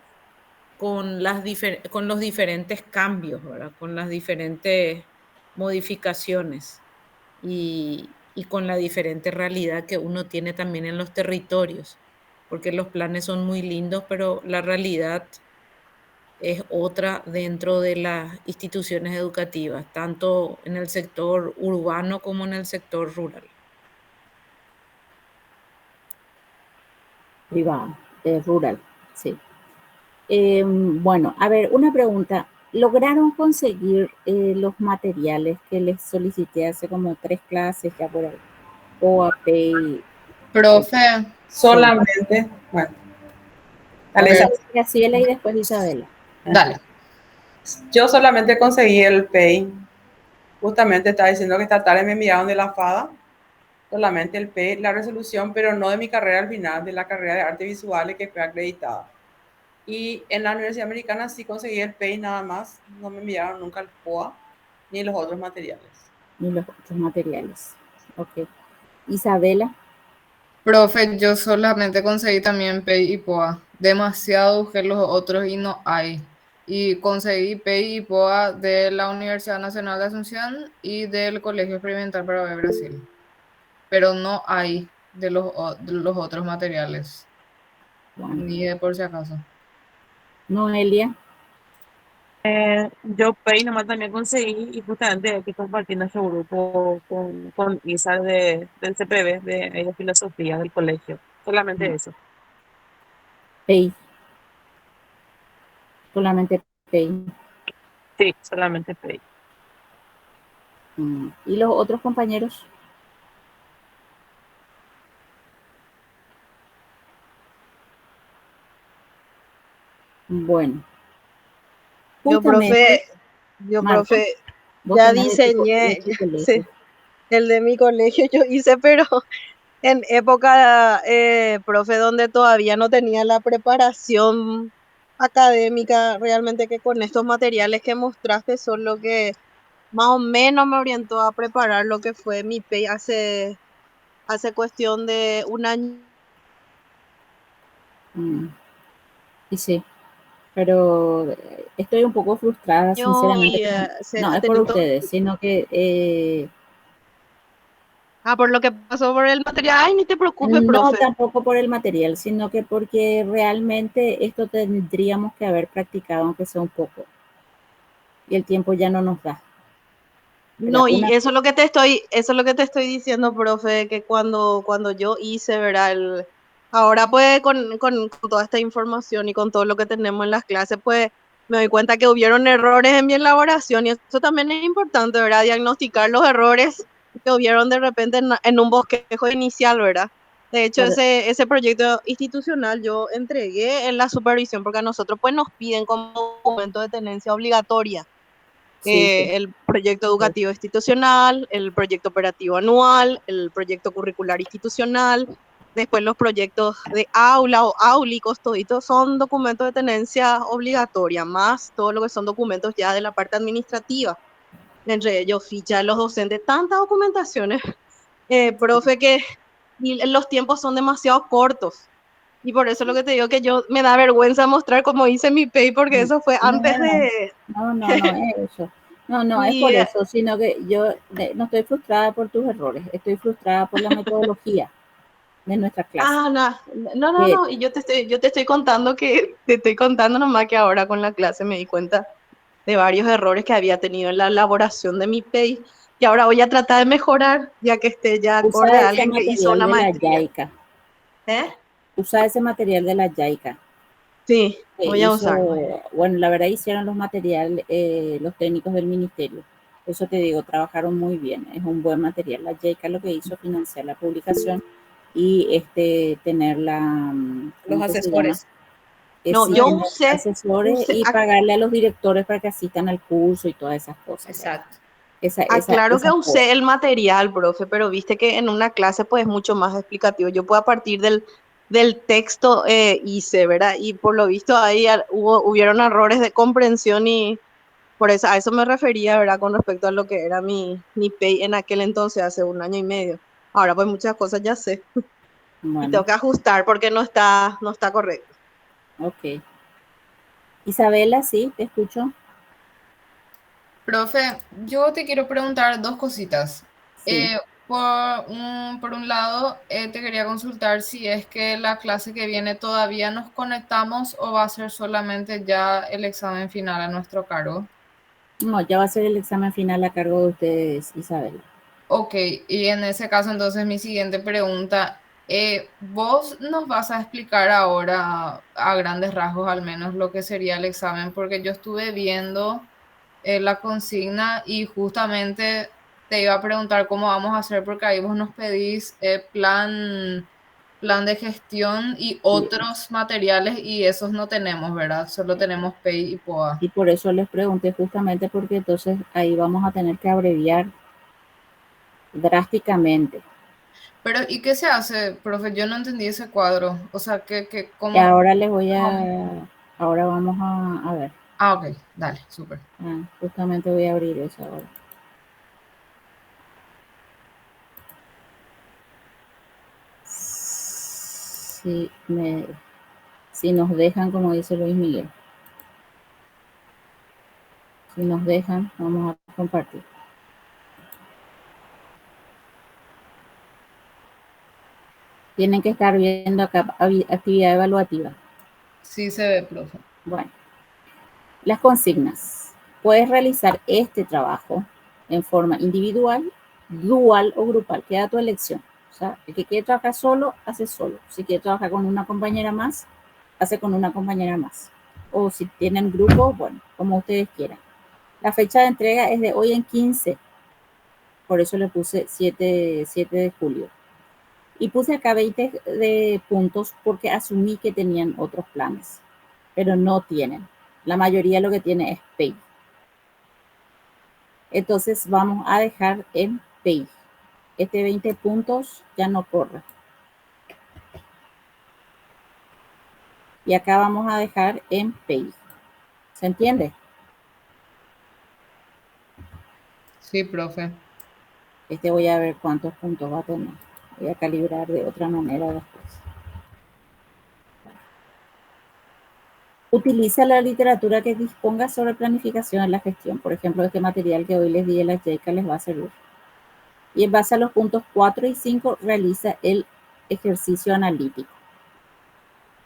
con los diferentes cambios, ¿verdad? Con las diferentes modificaciones y con la diferente realidad que uno tiene también en los territorios, porque los planes son muy lindos, pero la realidad es otra dentro de las instituciones educativas, tanto en el sector urbano como en el sector rural. Privado, rural, sí. Bueno, a ver, una pregunta. ¿Lograron conseguir los materiales que les solicité hace como 3 clases ya por ahí? OAP. Profe. Solamente, bueno. Graciela y después Isabela. Dale. Yo solamente conseguí el PEI Justamente estaba diciendo que esta tarde me enviaron de la FADA solamente el P, la resolución, pero no de mi carrera al final, de la carrera de artes visuales que fue acreditada. Y en la Universidad Americana sí conseguí el P y nada más, no me enviaron nunca el POA ni los otros materiales. Ni los otros materiales. Ok. Isabela, Profe, yo solamente conseguí también PEI y POA. Demasiado busqué los otros y no hay. Y conseguí PEI y POA de la Universidad Nacional de Asunción y del Colegio Experimental para de Brasil. Pero no hay de los otros materiales, bueno, ni de por si acaso. Noelia, Yo Pay nomás también conseguí y justamente aquí compartiendo este grupo con Isa del CPB, de filosofía del colegio. Solamente eso. Pei, solamente Pei. Sí, solamente Pay. ¿Y los otros compañeros? Bueno, Yo, justamente, Marta, profe, vos ya tenés de diseñé, tu sí, colegio. el de mi colegio yo hice, pero en época, profe, donde todavía no tenía la preparación académica, realmente que con estos materiales que mostraste son lo que más o menos me orientó a preparar lo que fue mi PEI hace cuestión de un año. Mm, y sí, pero estoy un poco frustrada, sinceramente. Y se No ha es por tenido, ustedes, sino que por lo que pasó por el material. Ay, ni te preocupes, no profe. tampoco por el material, sino que porque realmente esto tendríamos que haber practicado, aunque sea un poco, y el tiempo ya no nos da. ¿Verdad? No, y eso es lo que te estoy, eso es lo que te estoy diciendo, profe, que cuando yo hice, ¿verdad? Ahora pues con toda esta información y con todo lo que tenemos en las clases, pues me doy cuenta que hubieron errores en mi elaboración y eso también es importante, ¿verdad? Diagnosticar los errores que hubieron de repente en un bosquejo inicial, ¿verdad? De hecho, Pero, ese proyecto institucional yo entregué en la supervisión porque a nosotros pues nos piden como documento de tenencia obligatoria sí, sí, el proyecto educativo institucional, el proyecto operativo anual, el proyecto curricular institucional, después los proyectos de aula o áulicos, toditos son documentos de tenencia obligatoria, más todo lo que son documentos ya de la parte administrativa, entre ellos ficha de los docentes, tantas documentaciones, profe, que y los tiempos son demasiado cortos. Y por eso es lo que te digo que yo me da vergüenza mostrar cómo hice mi pay, porque eso fue antes no, de... no es eso. No es Y por eso, sino que yo no estoy frustrada por tus errores, estoy frustrada por la metodología de nuestra clase. Que, Y yo te estoy contando te estoy contando nomás que ahora con la clase me di cuenta de varios errores que había tenido en la elaboración de mi PEI y ahora voy a tratar de mejorar ya que esté ya acorde usa a ese alguien que hizo material una de la maestría. YAICA, ¿Eh? usa ese material de la YAICA. Sí, Que voy a usar. bueno, la verdad hicieron los materiales, los técnicos del ministerio. Eso te digo, trabajaron muy bien, es un buen material. La YAICA lo que hizo financiar la publicación y tener Los ¿cómo que se llama? asesores. No, Sí, yo tener asesores y ac- pagarle a los directores para que asistan al curso y todas esas cosas, ¿verdad? Exacto. aclaro que Esas usé cosas. el material, profe, pero viste que en una clase pues es mucho más explicativo. Yo puedo a partir del texto hice, ¿verdad? Y por lo visto ahí hubieron errores de comprensión y por eso a eso me refería, ¿verdad? Con respecto a lo que era mi pay en aquel entonces, hace un año y medio. Ahora pues muchas cosas ya sé y Bueno, tengo que ajustar porque no está correcto. ok. Isabela, sí, te escucho. Profe, yo te quiero preguntar dos cositas. Sí. Eh, por un lado, te quería consultar si es que la clase que viene todavía nos conectamos o va a ser solamente ya el examen final a nuestro cargo. No, ya va a ser el examen final a cargo de ustedes, Isabela. Ok, y en ese caso entonces mi siguiente pregunta, ¿vos nos vas a explicar ahora a grandes rasgos al menos lo que sería el examen? Porque yo estuve viendo la consigna y justamente te iba a preguntar cómo vamos a hacer porque ahí vos nos pedís plan plan de gestión y otros materiales, y esos no tenemos, ¿verdad? Solo tenemos PEI y POA. Y por eso les pregunté justamente porque entonces ahí vamos a tener que abreviar drásticamente. Pero, ¿y qué se hace, profe? Yo no entendí ese cuadro. O sea, ¿cómo? Y ahora les voy a... Ahora vamos a ver. Ah, ok, dale, súper. Justamente voy a abrir eso ahora. Si nos dejan, como dice Luis Miguel. Si nos dejan, vamos a compartir. Tienen que estar viendo acá actividad evaluativa. Sí se ve, profe. Bueno, las consignas. Puedes realizar este trabajo en forma individual, dual o grupal. Queda a tu elección. O sea, el que quiere trabajar solo, hace solo. Si quiere trabajar con una compañera más, hace con una compañera más. O si tienen grupo, bueno, como ustedes quieran. La fecha de entrega es de hoy en 15. Por eso le puse 7 de julio. Y puse acá 20 de puntos porque asumí que tenían otros planes, pero no tienen. La mayoría lo que tiene es PEI. Entonces vamos a dejar en PEI. Este 20 puntos ya no corre. Y acá vamos a dejar en PEI. ¿Se entiende? Sí, profe. Voy a ver cuántos puntos va a tener. Voy a calibrar de otra manera después. Utiliza la literatura que disponga sobre planificación en la gestión. Por ejemplo, este material que hoy les di en la JEICA les va a servir. Y en base a los puntos 4 y 5 realiza el ejercicio analítico.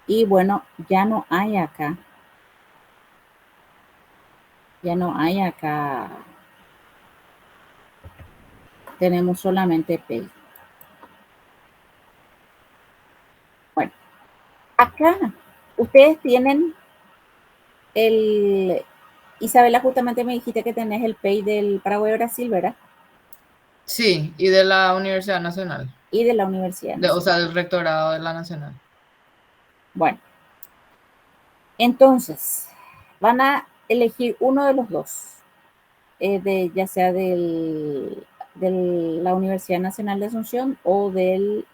Y bueno, ya no hay acá. Tenemos solamente PEI. Bueno, acá ustedes tienen Isabela, justamente me dijiste que tenés el PEI del Paraguay-Brasil, ¿verdad? Sí, y de la Universidad Nacional. Y de la Universidad Nacional. O sea, del rectorado de la Nacional. Bueno, entonces, van a elegir uno de los dos, ya sea de la Universidad Nacional de Asunción o del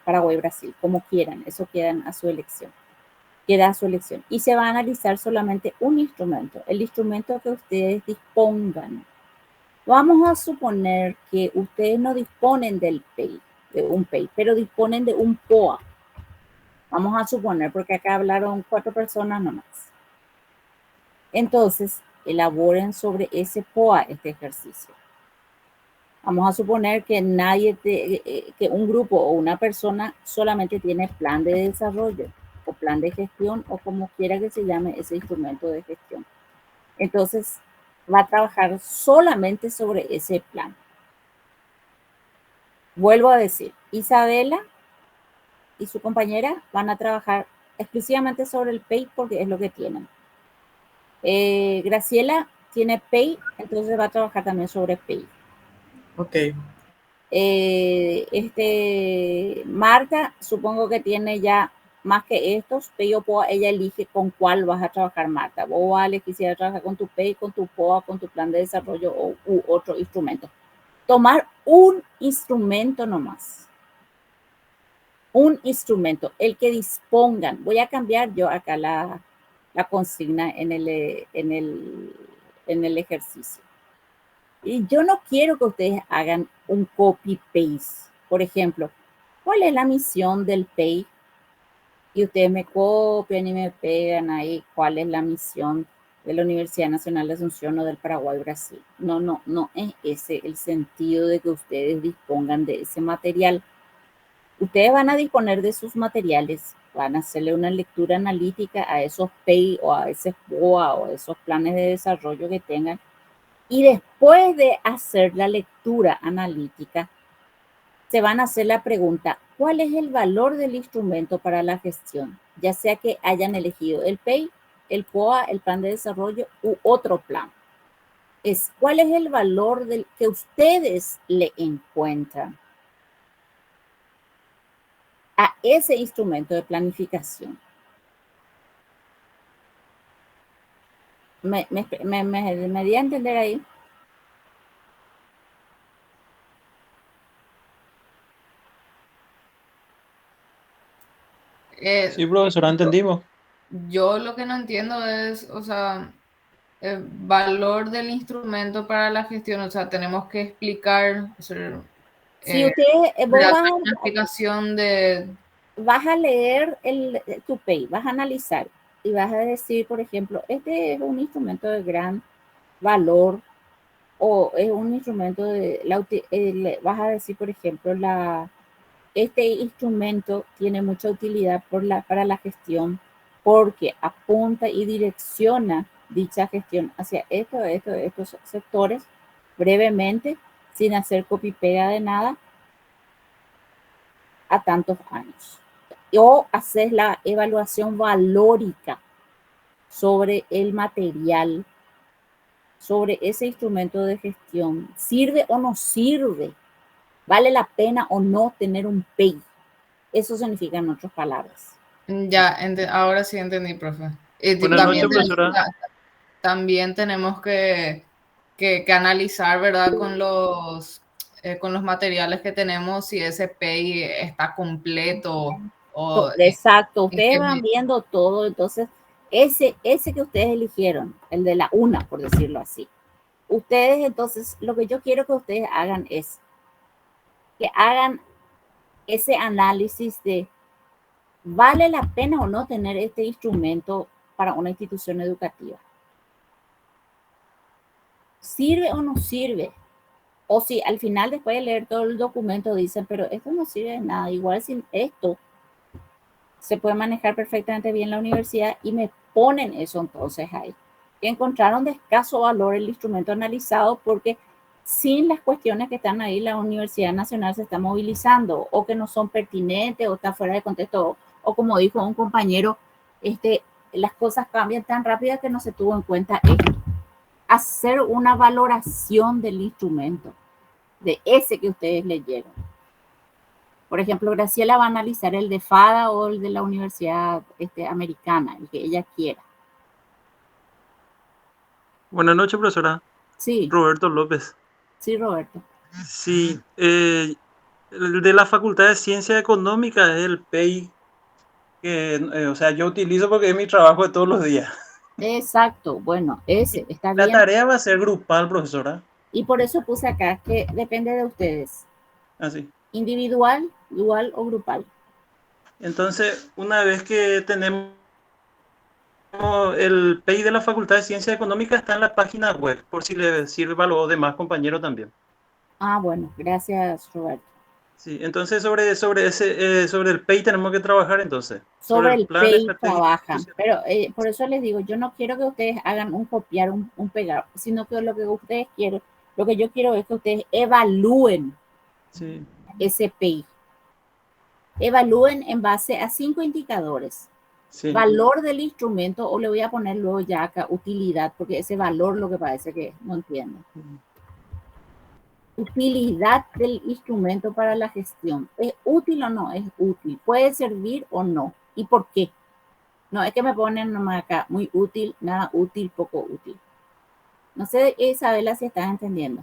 Paraguay-Brasil, como quieran, eso queda a su elección. Y se va a analizar solamente un instrumento, el instrumento que ustedes dispongan. Vamos a suponer que ustedes no disponen de un PEI, pero disponen de un POA. Vamos a suponer, porque acá hablaron 4 personas nomás. Entonces, elaboren sobre ese POA este ejercicio. Vamos a suponer que que un grupo o una persona solamente tiene plan de desarrollo o plan de gestión o como quiera que se llame ese instrumento de gestión. Entonces, va a trabajar solamente sobre ese plan. Vuelvo a decir, Isabela y su compañera van a trabajar exclusivamente sobre el PEI porque es lo que tienen. Graciela tiene PEI, entonces va a trabajar también sobre PEI. Ok. Marta, supongo que tiene ya más que estos, PEI o POA, ella elige con cuál vas a trabajar, Marta. Vos, Vale, quisiera trabajar con tu PEI, con tu POA, con tu plan de desarrollo u otro instrumento. Tomar un instrumento nomás. Un instrumento, el que dispongan. Voy a cambiar yo acá la consigna en el ejercicio. Y yo no quiero que ustedes hagan un copy-paste. Por ejemplo, ¿cuál es la misión del PEI? Y ustedes me copian y me pegan ahí cuál es la misión de la Universidad Nacional de Asunción o del Paraguay-Brasil. No es ese el sentido de que ustedes dispongan de ese material. Ustedes van a disponer de sus materiales, van a hacerle una lectura analítica a esos PEI o a ese POA o a esos planes de desarrollo que tengan. Y después de hacer la lectura analítica, se van a hacer la pregunta, ¿cuál es el valor del instrumento para la gestión? Ya sea que hayan elegido el PEI, el POA, el plan de desarrollo u otro plan. ¿Cuál es el valor que ustedes le encuentran? a ese instrumento de planificación. ¿Me di a entender ahí? Sí, profesora, entendimos. Yo lo que no entiendo es, o sea, el valor del instrumento para la gestión, o sea, tenemos que explicar, hacer, Si vos una explicación de... vas a leer tu PEI, vas a analizar y vas a decir, por ejemplo, este es un instrumento de gran valor o es un instrumento vas a decir, por ejemplo, este instrumento tiene mucha utilidad para la gestión porque apunta y direcciona dicha gestión hacia estos sectores brevemente, sin hacer copy-pega de nada, a tantos años. O hacer la evaluación valórica sobre el material, sobre ese instrumento de gestión. ¿Sirve o no sirve? ¿Vale la pena o no tener un PEI? Eso significa en otras palabras. Ya, ahora sí entendí, profe. Buenas noches, profesora. También tenemos que analizar, ¿verdad? Con los materiales que tenemos, si ese PEI está completo o... Exacto, ustedes van viendo todo, entonces ese que ustedes eligieron, el de la UNA, por decirlo así. Ustedes, entonces, lo que yo quiero que ustedes hagan es que hagan ese análisis de ¿vale la pena o no tener este instrumento para una institución educativa? ¿Sirve o no sirve? O si al final, después de leer todo el documento, dicen, pero esto no sirve de nada, igual sin esto se puede manejar perfectamente bien la universidad, y me ponen eso entonces ahí. Que encontraron de escaso valor el instrumento analizado porque sin las cuestiones que están ahí, la Universidad Nacional se está movilizando, o que no son pertinentes, o está fuera de contexto, o como dijo un compañero, las cosas cambian tan rápido que no se tuvo en cuenta esto. Hacer una valoración del instrumento, de ese que ustedes leyeron. Por ejemplo, Graciela va a analizar el de FADA o el de la Universidad Americana, el que ella quiera. Buenas noches, profesora. Sí. Roberto López. Sí, Roberto. Sí, el de la Facultad de Ciencias Económicas es el PEI que, o sea, yo utilizo porque es mi trabajo de todos los días. Exacto, bueno, ese está bien. La tarea va a ser grupal, profesora. Y por eso puse acá que depende de ustedes. Así. Individual, dual o grupal. Entonces, una vez que tenemos el PEI de la Facultad de Ciencias Económicas, está en la página web, por si le sirve a los demás compañeros también. Ah, bueno, gracias, Roberto. Sí, entonces sobre el PEI tenemos que trabajar entonces. Sobre el PEI trabajan, pero por eso les digo, yo no quiero que ustedes hagan un copiar, un pegar, sino que lo que ustedes quieren, lo que yo quiero es que ustedes evalúen ese PEI. Evalúen en base a 5 indicadores. Sí. Valor del instrumento, o le voy a poner luego ya acá utilidad, porque ese valor lo que parece que no entiendo. Utilidad del instrumento para la gestión. ¿Es útil o no? Es útil. ¿Puede servir o no? ¿Y por qué? No, es que me ponen nomás acá, muy útil, nada útil, poco útil. No sé, Isabela, si estás entendiendo.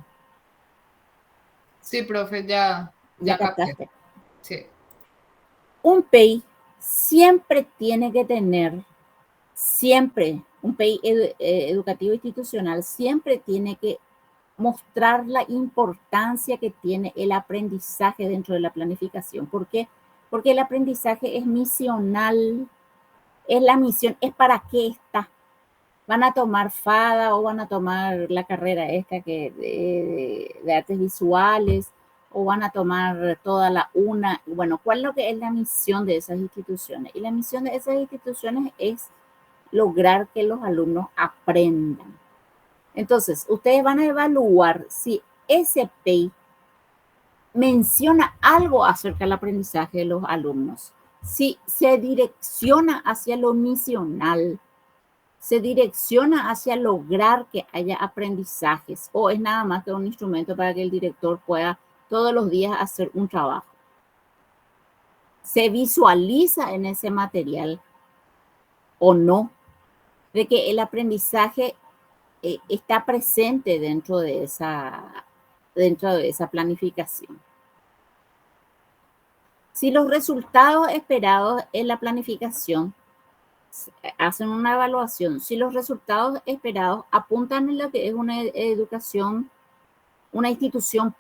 Sí, profe, ya captaste. Sí. Un PEI siempre tiene que tener, un PEI educativo institucional siempre tiene que mostrar la importancia que tiene el aprendizaje dentro de la planificación. ¿Por qué? Porque el aprendizaje es misional, es la misión, es para qué está. Van a tomar FADA o van a tomar la carrera esta de artes visuales, o van a tomar toda la UNA. Bueno, ¿cuál es lo que es la misión de esas instituciones? Y la misión de esas instituciones es lograr que los alumnos aprendan. Entonces, ustedes van a evaluar si ese PEI menciona algo acerca del aprendizaje de los alumnos, si se direcciona hacia lo misional, se direcciona hacia lograr que haya aprendizajes, o es nada más que un instrumento para que el director pueda todos los días hacer un trabajo. se visualiza en ese material o no, de que el aprendizaje está presente dentro de esa planificación. Si los resultados esperados en la planificación hacen una evaluación, si los resultados esperados apuntan en lo que es una educación, una institución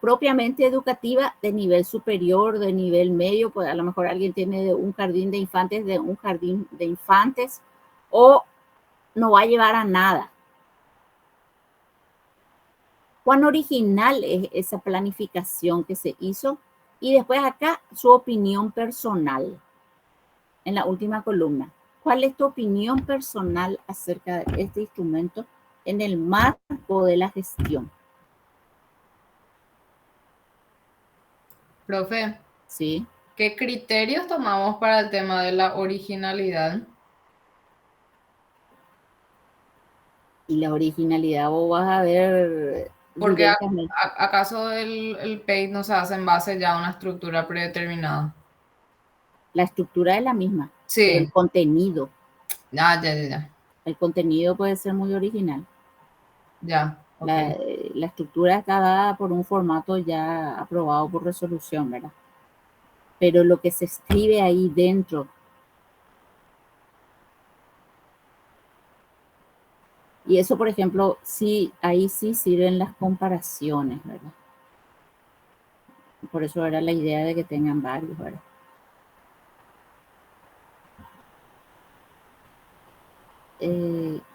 propiamente educativa de nivel superior, de nivel medio, pues a lo mejor alguien tiene un jardín de infantes, o no va a llevar a nada. ¿Cuán original es esa planificación que se hizo? Y después acá su opinión personal, en la última columna. ¿Cuál es tu opinión personal acerca de este instrumento en el marco de la gestión? Profe, Sí. ¿qué criterios tomamos para el tema de la originalidad? Y la originalidad vos vas a ver Porque directamente. ¿acaso el PEI no se hace en base ya a una estructura predeterminada? La estructura es la misma, Sí. pero el contenido. Ya. El contenido puede ser muy original. Ya. Okay. La estructura está dada por un formato ya aprobado por resolución, ¿verdad? Pero lo que se escribe ahí dentro, y eso, por ejemplo, sí, ahí sí sirven las comparaciones, ¿verdad? Por eso era la idea de que tengan varios, ¿verdad?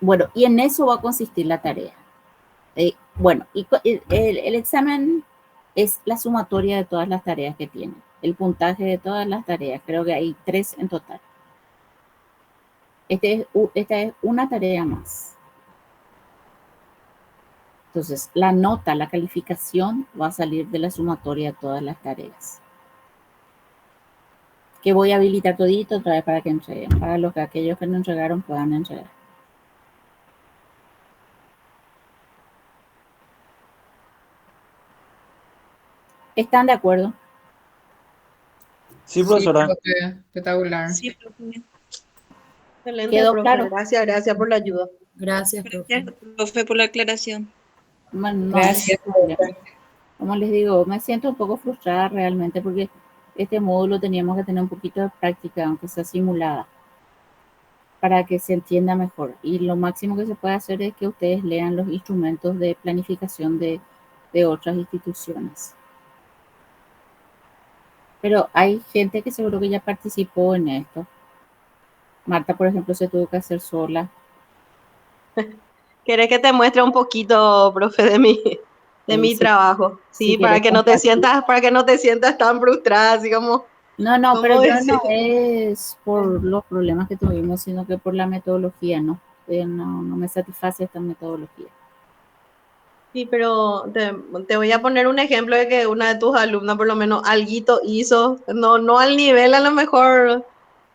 Bueno, y en eso va a consistir la tarea. Bueno, y el examen es la sumatoria de todas las tareas que tiene, el puntaje de todas las tareas, creo que hay 3 en total. Esta es una tarea más. Entonces, la nota, la calificación va a salir de la sumatoria de todas las tareas. Que voy a habilitar todito otra vez para que entreguen, para que aquellos que no entregaron puedan entregar. ¿Están de acuerdo? Sí, profesora. Sí, profe, espectacular. Sí, profe. Excelente, ¿Quedó profe. claro? Gracias por la ayuda. Gracias, profe. Gracias, profe, por la aclaración. Bueno, no, Gracias. como les digo, me siento un poco frustrada realmente porque este módulo teníamos que tener un poquito de práctica, aunque sea simulada, para que se entienda mejor. Y lo máximo que se puede hacer es que ustedes lean los instrumentos de planificación de otras instituciones. Pero hay gente que seguro que ya participó en esto. Marta, por ejemplo, se tuvo que hacer sola. ¿Querés que te muestre un poquito, profe, de mi Sí. trabajo? Sí, Si para querés que no te compartir. sientas tan frustrada, así como, No, pero ¿cómo yo decir? no es por los problemas que tuvimos, sino que por la metodología, ¿no? No me satisface esta metodología. Sí, pero te voy a poner un ejemplo de que una de tus alumnas por lo menos alguito hizo, no al nivel a lo mejor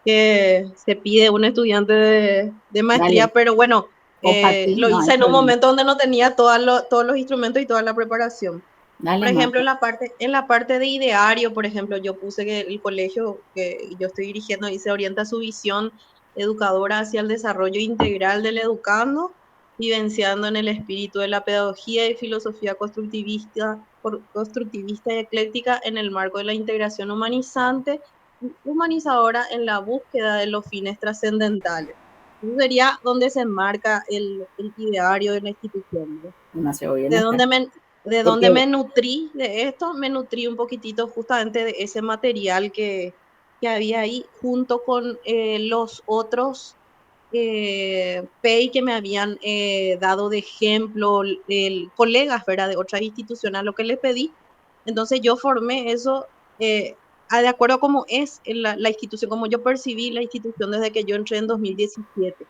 que se pide un estudiante de maestría, Dale, pero bueno, compartí, lo no hay hice en un problema. momento donde no tenía todos los instrumentos y toda la preparación. Dale, Por ejemplo, Marta. en la parte de ideario, por ejemplo, yo puse que el colegio que yo estoy dirigiendo y se orienta su visión educadora hacia el desarrollo integral del educando, vivenciando en el espíritu de la pedagogía y filosofía constructivista y ecléctica en el marco de la integración humanizadora en la búsqueda de los fines trascendentales. Eso sería donde se enmarca el ideario de la institución, ¿no? No se oye, ¿De no está. dónde me nutrí de esto? Me nutrí un poquitito justamente de ese material que había ahí, junto con los otros PEI que me habían dado de ejemplo, colegas, ¿verdad? De otras instituciones, a lo que les pedí. Entonces yo formé eso de acuerdo a cómo es la institución, como yo percibí la institución desde que yo entré en 2017.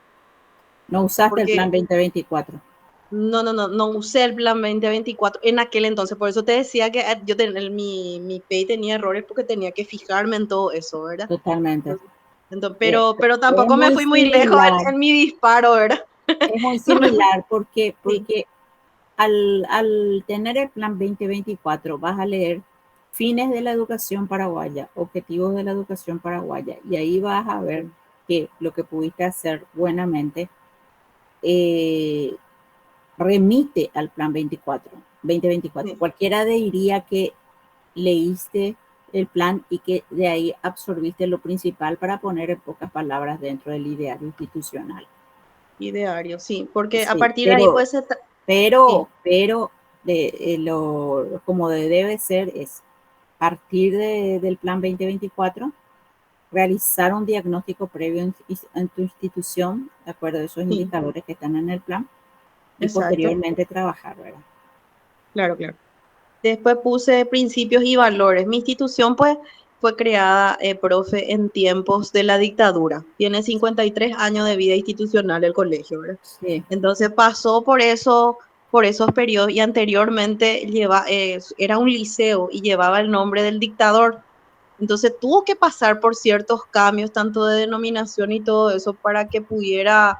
No usaste el Porque plan 2024. no usé el plan 2024 en aquel entonces, por eso te decía que mi PEI tenía errores porque tenía que fijarme en todo eso, ¿verdad? Totalmente. Pero tampoco me fui muy lejos en mi disparo, ¿verdad? Es muy similar porque al tener el plan 2024 vas a leer fines de la educación paraguaya, objetivos de la educación paraguaya, y ahí vas a ver que lo que pudiste hacer buenamente remite al plan 2024. Sí. Cualquiera diría que leíste el plan y que de ahí absorbiste lo principal para poner en pocas palabras dentro del ideario institucional. Ideario, sí, porque a Sí, partir de ahí pues sí. pero como debe ser es partir del plan 2024, realizar un diagnóstico previo en tu institución, de acuerdo a esos Sí. indicadores que están en el plan, y Exacto. posteriormente trabajar, ¿verdad? Claro, claro. Después puse principios y valores. Mi institución, pues, fue creada, profe, en tiempos de la dictadura. Tiene 53 años de vida institucional el colegio, ¿verdad? Sí. Entonces pasó por esos periodos y anteriormente era un liceo y llevaba el nombre del dictador. Entonces tuvo que pasar por ciertos cambios, tanto de denominación y todo eso, para que pudiera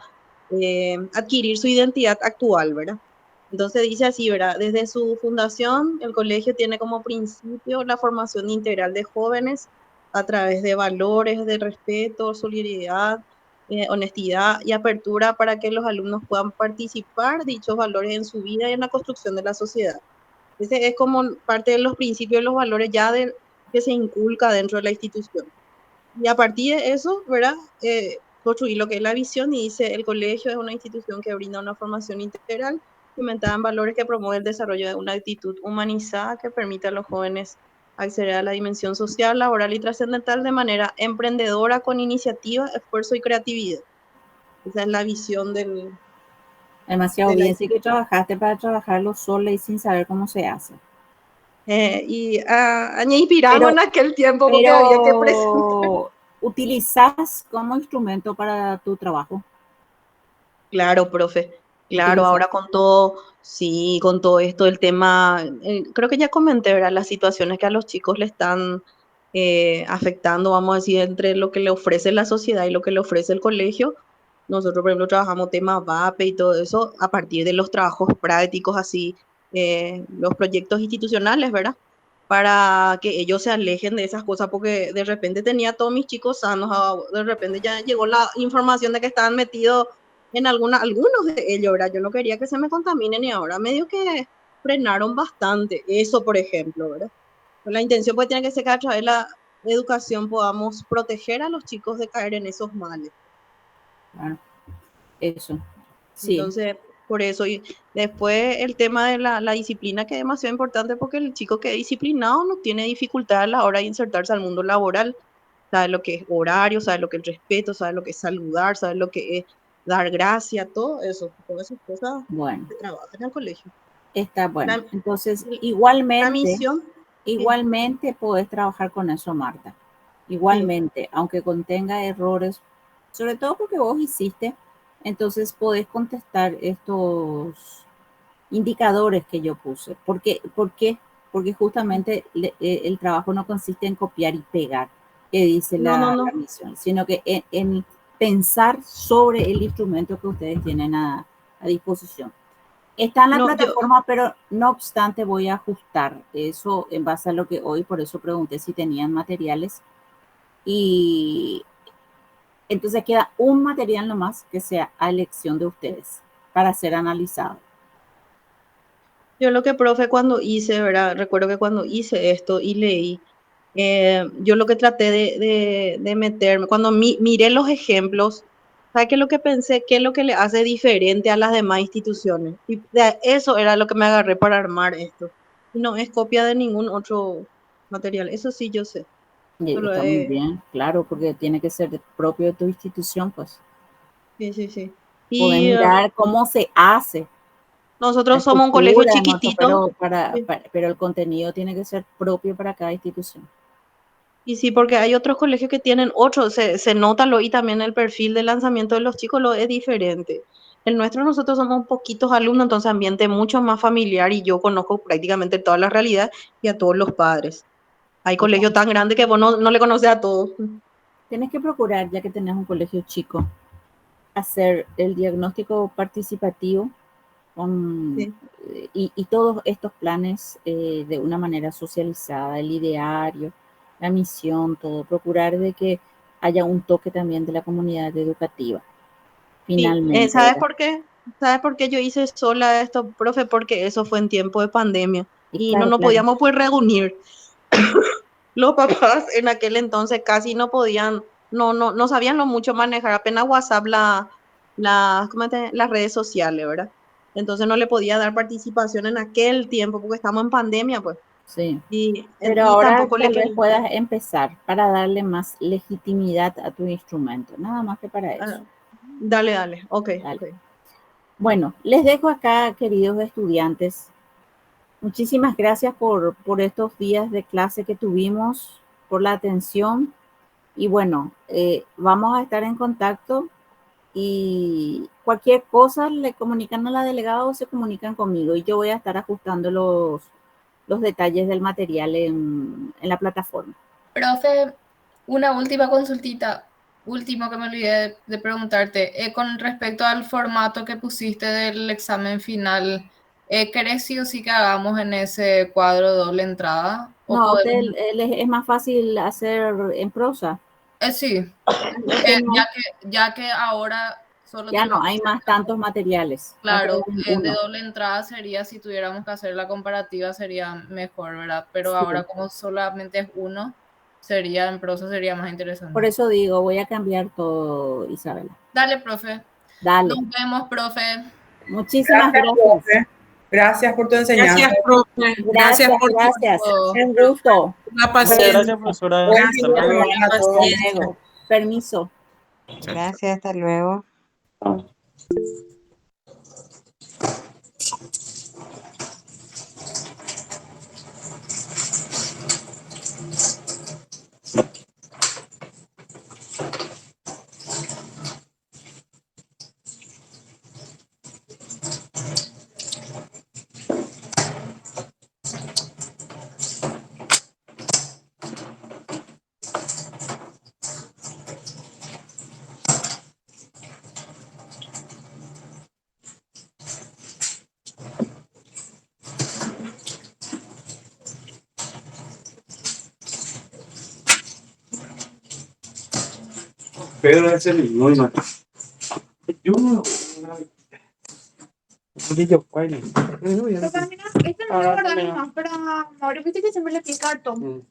adquirir su identidad actual, ¿verdad? Entonces dice así, ¿verdad? Desde su fundación, el colegio tiene como principio la formación integral de jóvenes a través de valores de respeto, solidaridad, honestidad y apertura para que los alumnos puedan participar dichos valores en su vida y en la construcción de la sociedad. Ese es como parte de los principios y los valores que se inculca dentro de la institución. Y a partir de eso, ¿verdad? Construir lo que es la visión y dice, el colegio es una institución que brinda una formación integral cimentada en valores que promueve el desarrollo de una actitud humanizada que permite a los jóvenes acceder a la dimensión social, laboral y trascendental de manera emprendedora, con iniciativa, esfuerzo y creatividad. Esa es la visión Demasiado de la bien, sí que institución. trabajaste para trabajarlo sola y sin saber cómo se hace. Me inspiramos en aquel tiempo porque había que presentar. Pero ¿utilizas como instrumento para tu trabajo? Claro, profe. Claro, ¿Utilizas? ahora con todo, sí, con todo esto, el tema, creo que ya comenté, ¿verdad? Las situaciones que a los chicos le están afectando, vamos a decir, entre lo que le ofrece la sociedad y lo que le ofrece el colegio. Nosotros, por ejemplo, trabajamos temas VAPE y todo eso a partir de los trabajos prácticos, así, los proyectos institucionales, ¿verdad? Para que ellos se alejen de esas cosas, porque de repente tenía a todos mis chicos sanos, de repente ya llegó la información de que estaban metidos en algunos de ellos, ¿verdad? Yo no quería que se me contaminen y ahora medio que frenaron bastante eso, por ejemplo, ¿verdad? Pues la intención pues tiene que ser que a través de la educación podamos proteger a los chicos de caer en esos males. Claro, eso, sí. Entonces, por eso, y después el tema de la disciplina, que es demasiado importante porque el chico que es disciplinado no tiene dificultad a la hora de insertarse al mundo laboral, sabe lo que es horario, sabe lo que es respeto, sabe lo que es saludar, sabe lo que es dar gracias, todo eso, todas esas cosas Bueno, se trabajan en el colegio. está bueno. Entonces, La igualmente misión, podés trabajar con eso, Marta. sí, Igualmente, aunque contenga errores, sobre todo porque vos hiciste, entonces podés contestar estos indicadores que yo puse. ¿Por qué? Porque justamente el trabajo no consiste en copiar y pegar, que dice la no, misión, sino que en pensar sobre el instrumento que ustedes tienen a disposición. Está en la no, plataforma, pero no obstante voy a ajustar eso en base a lo que hoy, por eso pregunté si tenían materiales. Y entonces queda un material nomás que sea a elección de ustedes para ser analizado. yo lo que, profe, cuando hice, ¿verdad? Recuerdo que cuando hice esto y leí, yo lo que traté de meterme, cuando miré los ejemplos, ¿sabes qué es lo que pensé? ¿Qué es lo que le hace diferente a las demás instituciones? Y eso era lo que me agarré para armar esto. Y no es copia de ningún otro material, eso sí yo sé. Y Solo está muy bien, claro, porque tiene que ser propio de tu institución, pues. sí, sí, sí. Podés Y mirar cómo se hace la nosotros somos un colegio estructura en otro, chiquitito. pero el contenido tiene que ser propio para cada institución. Y sí, porque hay otros colegios que tienen otros, se nota lo y también el perfil de lanzamiento de los chicos lo es diferente. El nuestro, nosotros somos poquitos alumnos, entonces ambiente mucho más familiar y yo conozco prácticamente toda la realidad y a todos los padres. Hay colegios tan grandes que vos no le conoces a todos. Tienes que procurar, ya que tenés un colegio chico, hacer el diagnóstico participativo con, y todos estos planes de una manera socializada, el ideario, la misión, todo, procurar de que haya un toque también de la comunidad educativa. Finalmente. ¿Sabes por qué? ¿Sabes por qué yo hice sola esto, profe? Porque eso fue en tiempo de pandemia y claro, no nos claro. podíamos pues reunir. Los papás en aquel entonces casi no podían, no sabían lo mucho manejar, apenas WhatsApp, las redes sociales, ¿verdad? Entonces no le podía dar participación en aquel tiempo porque estamos en pandemia, pues. Sí. Y Pero ahora tampoco tal vez puedas empezar para darle más legitimidad a tu instrumento, nada más que para eso. Dale, ok. Bueno, les dejo acá, queridos estudiantes. Muchísimas gracias por estos días de clase que tuvimos, por la atención. Y bueno, vamos a estar en contacto y cualquier cosa le comunican a la delegada o se comunican conmigo y yo voy a estar ajustando los detalles del material en la plataforma. Profe, una última consultita, último que me olvidé de preguntarte, con respecto al formato que pusiste del examen final, ¿querés sí o sí que hagamos en ese cuadro doble entrada? ¿O No, podemos... es más fácil hacer en prosa. Sí, ya que ahora solo ya tenemos no hay más tantos materiales. Claro, de doble entrada sería, si tuviéramos que hacer la comparativa, sería mejor, ¿verdad? Pero Sí. ahora como solamente es uno, sería en prosa, sería más interesante. Por eso digo, voy a cambiar todo, Isabela. Dale, profe. Dale. Nos vemos, profe. Muchísimas gracias. Profe. Gracias por tu enseñanza. Gracias, profe. Gracias. Un gusto. La paciencia. Gracias, profesora. Gracias Hasta luego. por la paciencia. Permiso. Gracias, hasta luego. Pedro es el mismo, yo no. Este no voy a guardar más para Mauro, viste que siempre le pica cartón.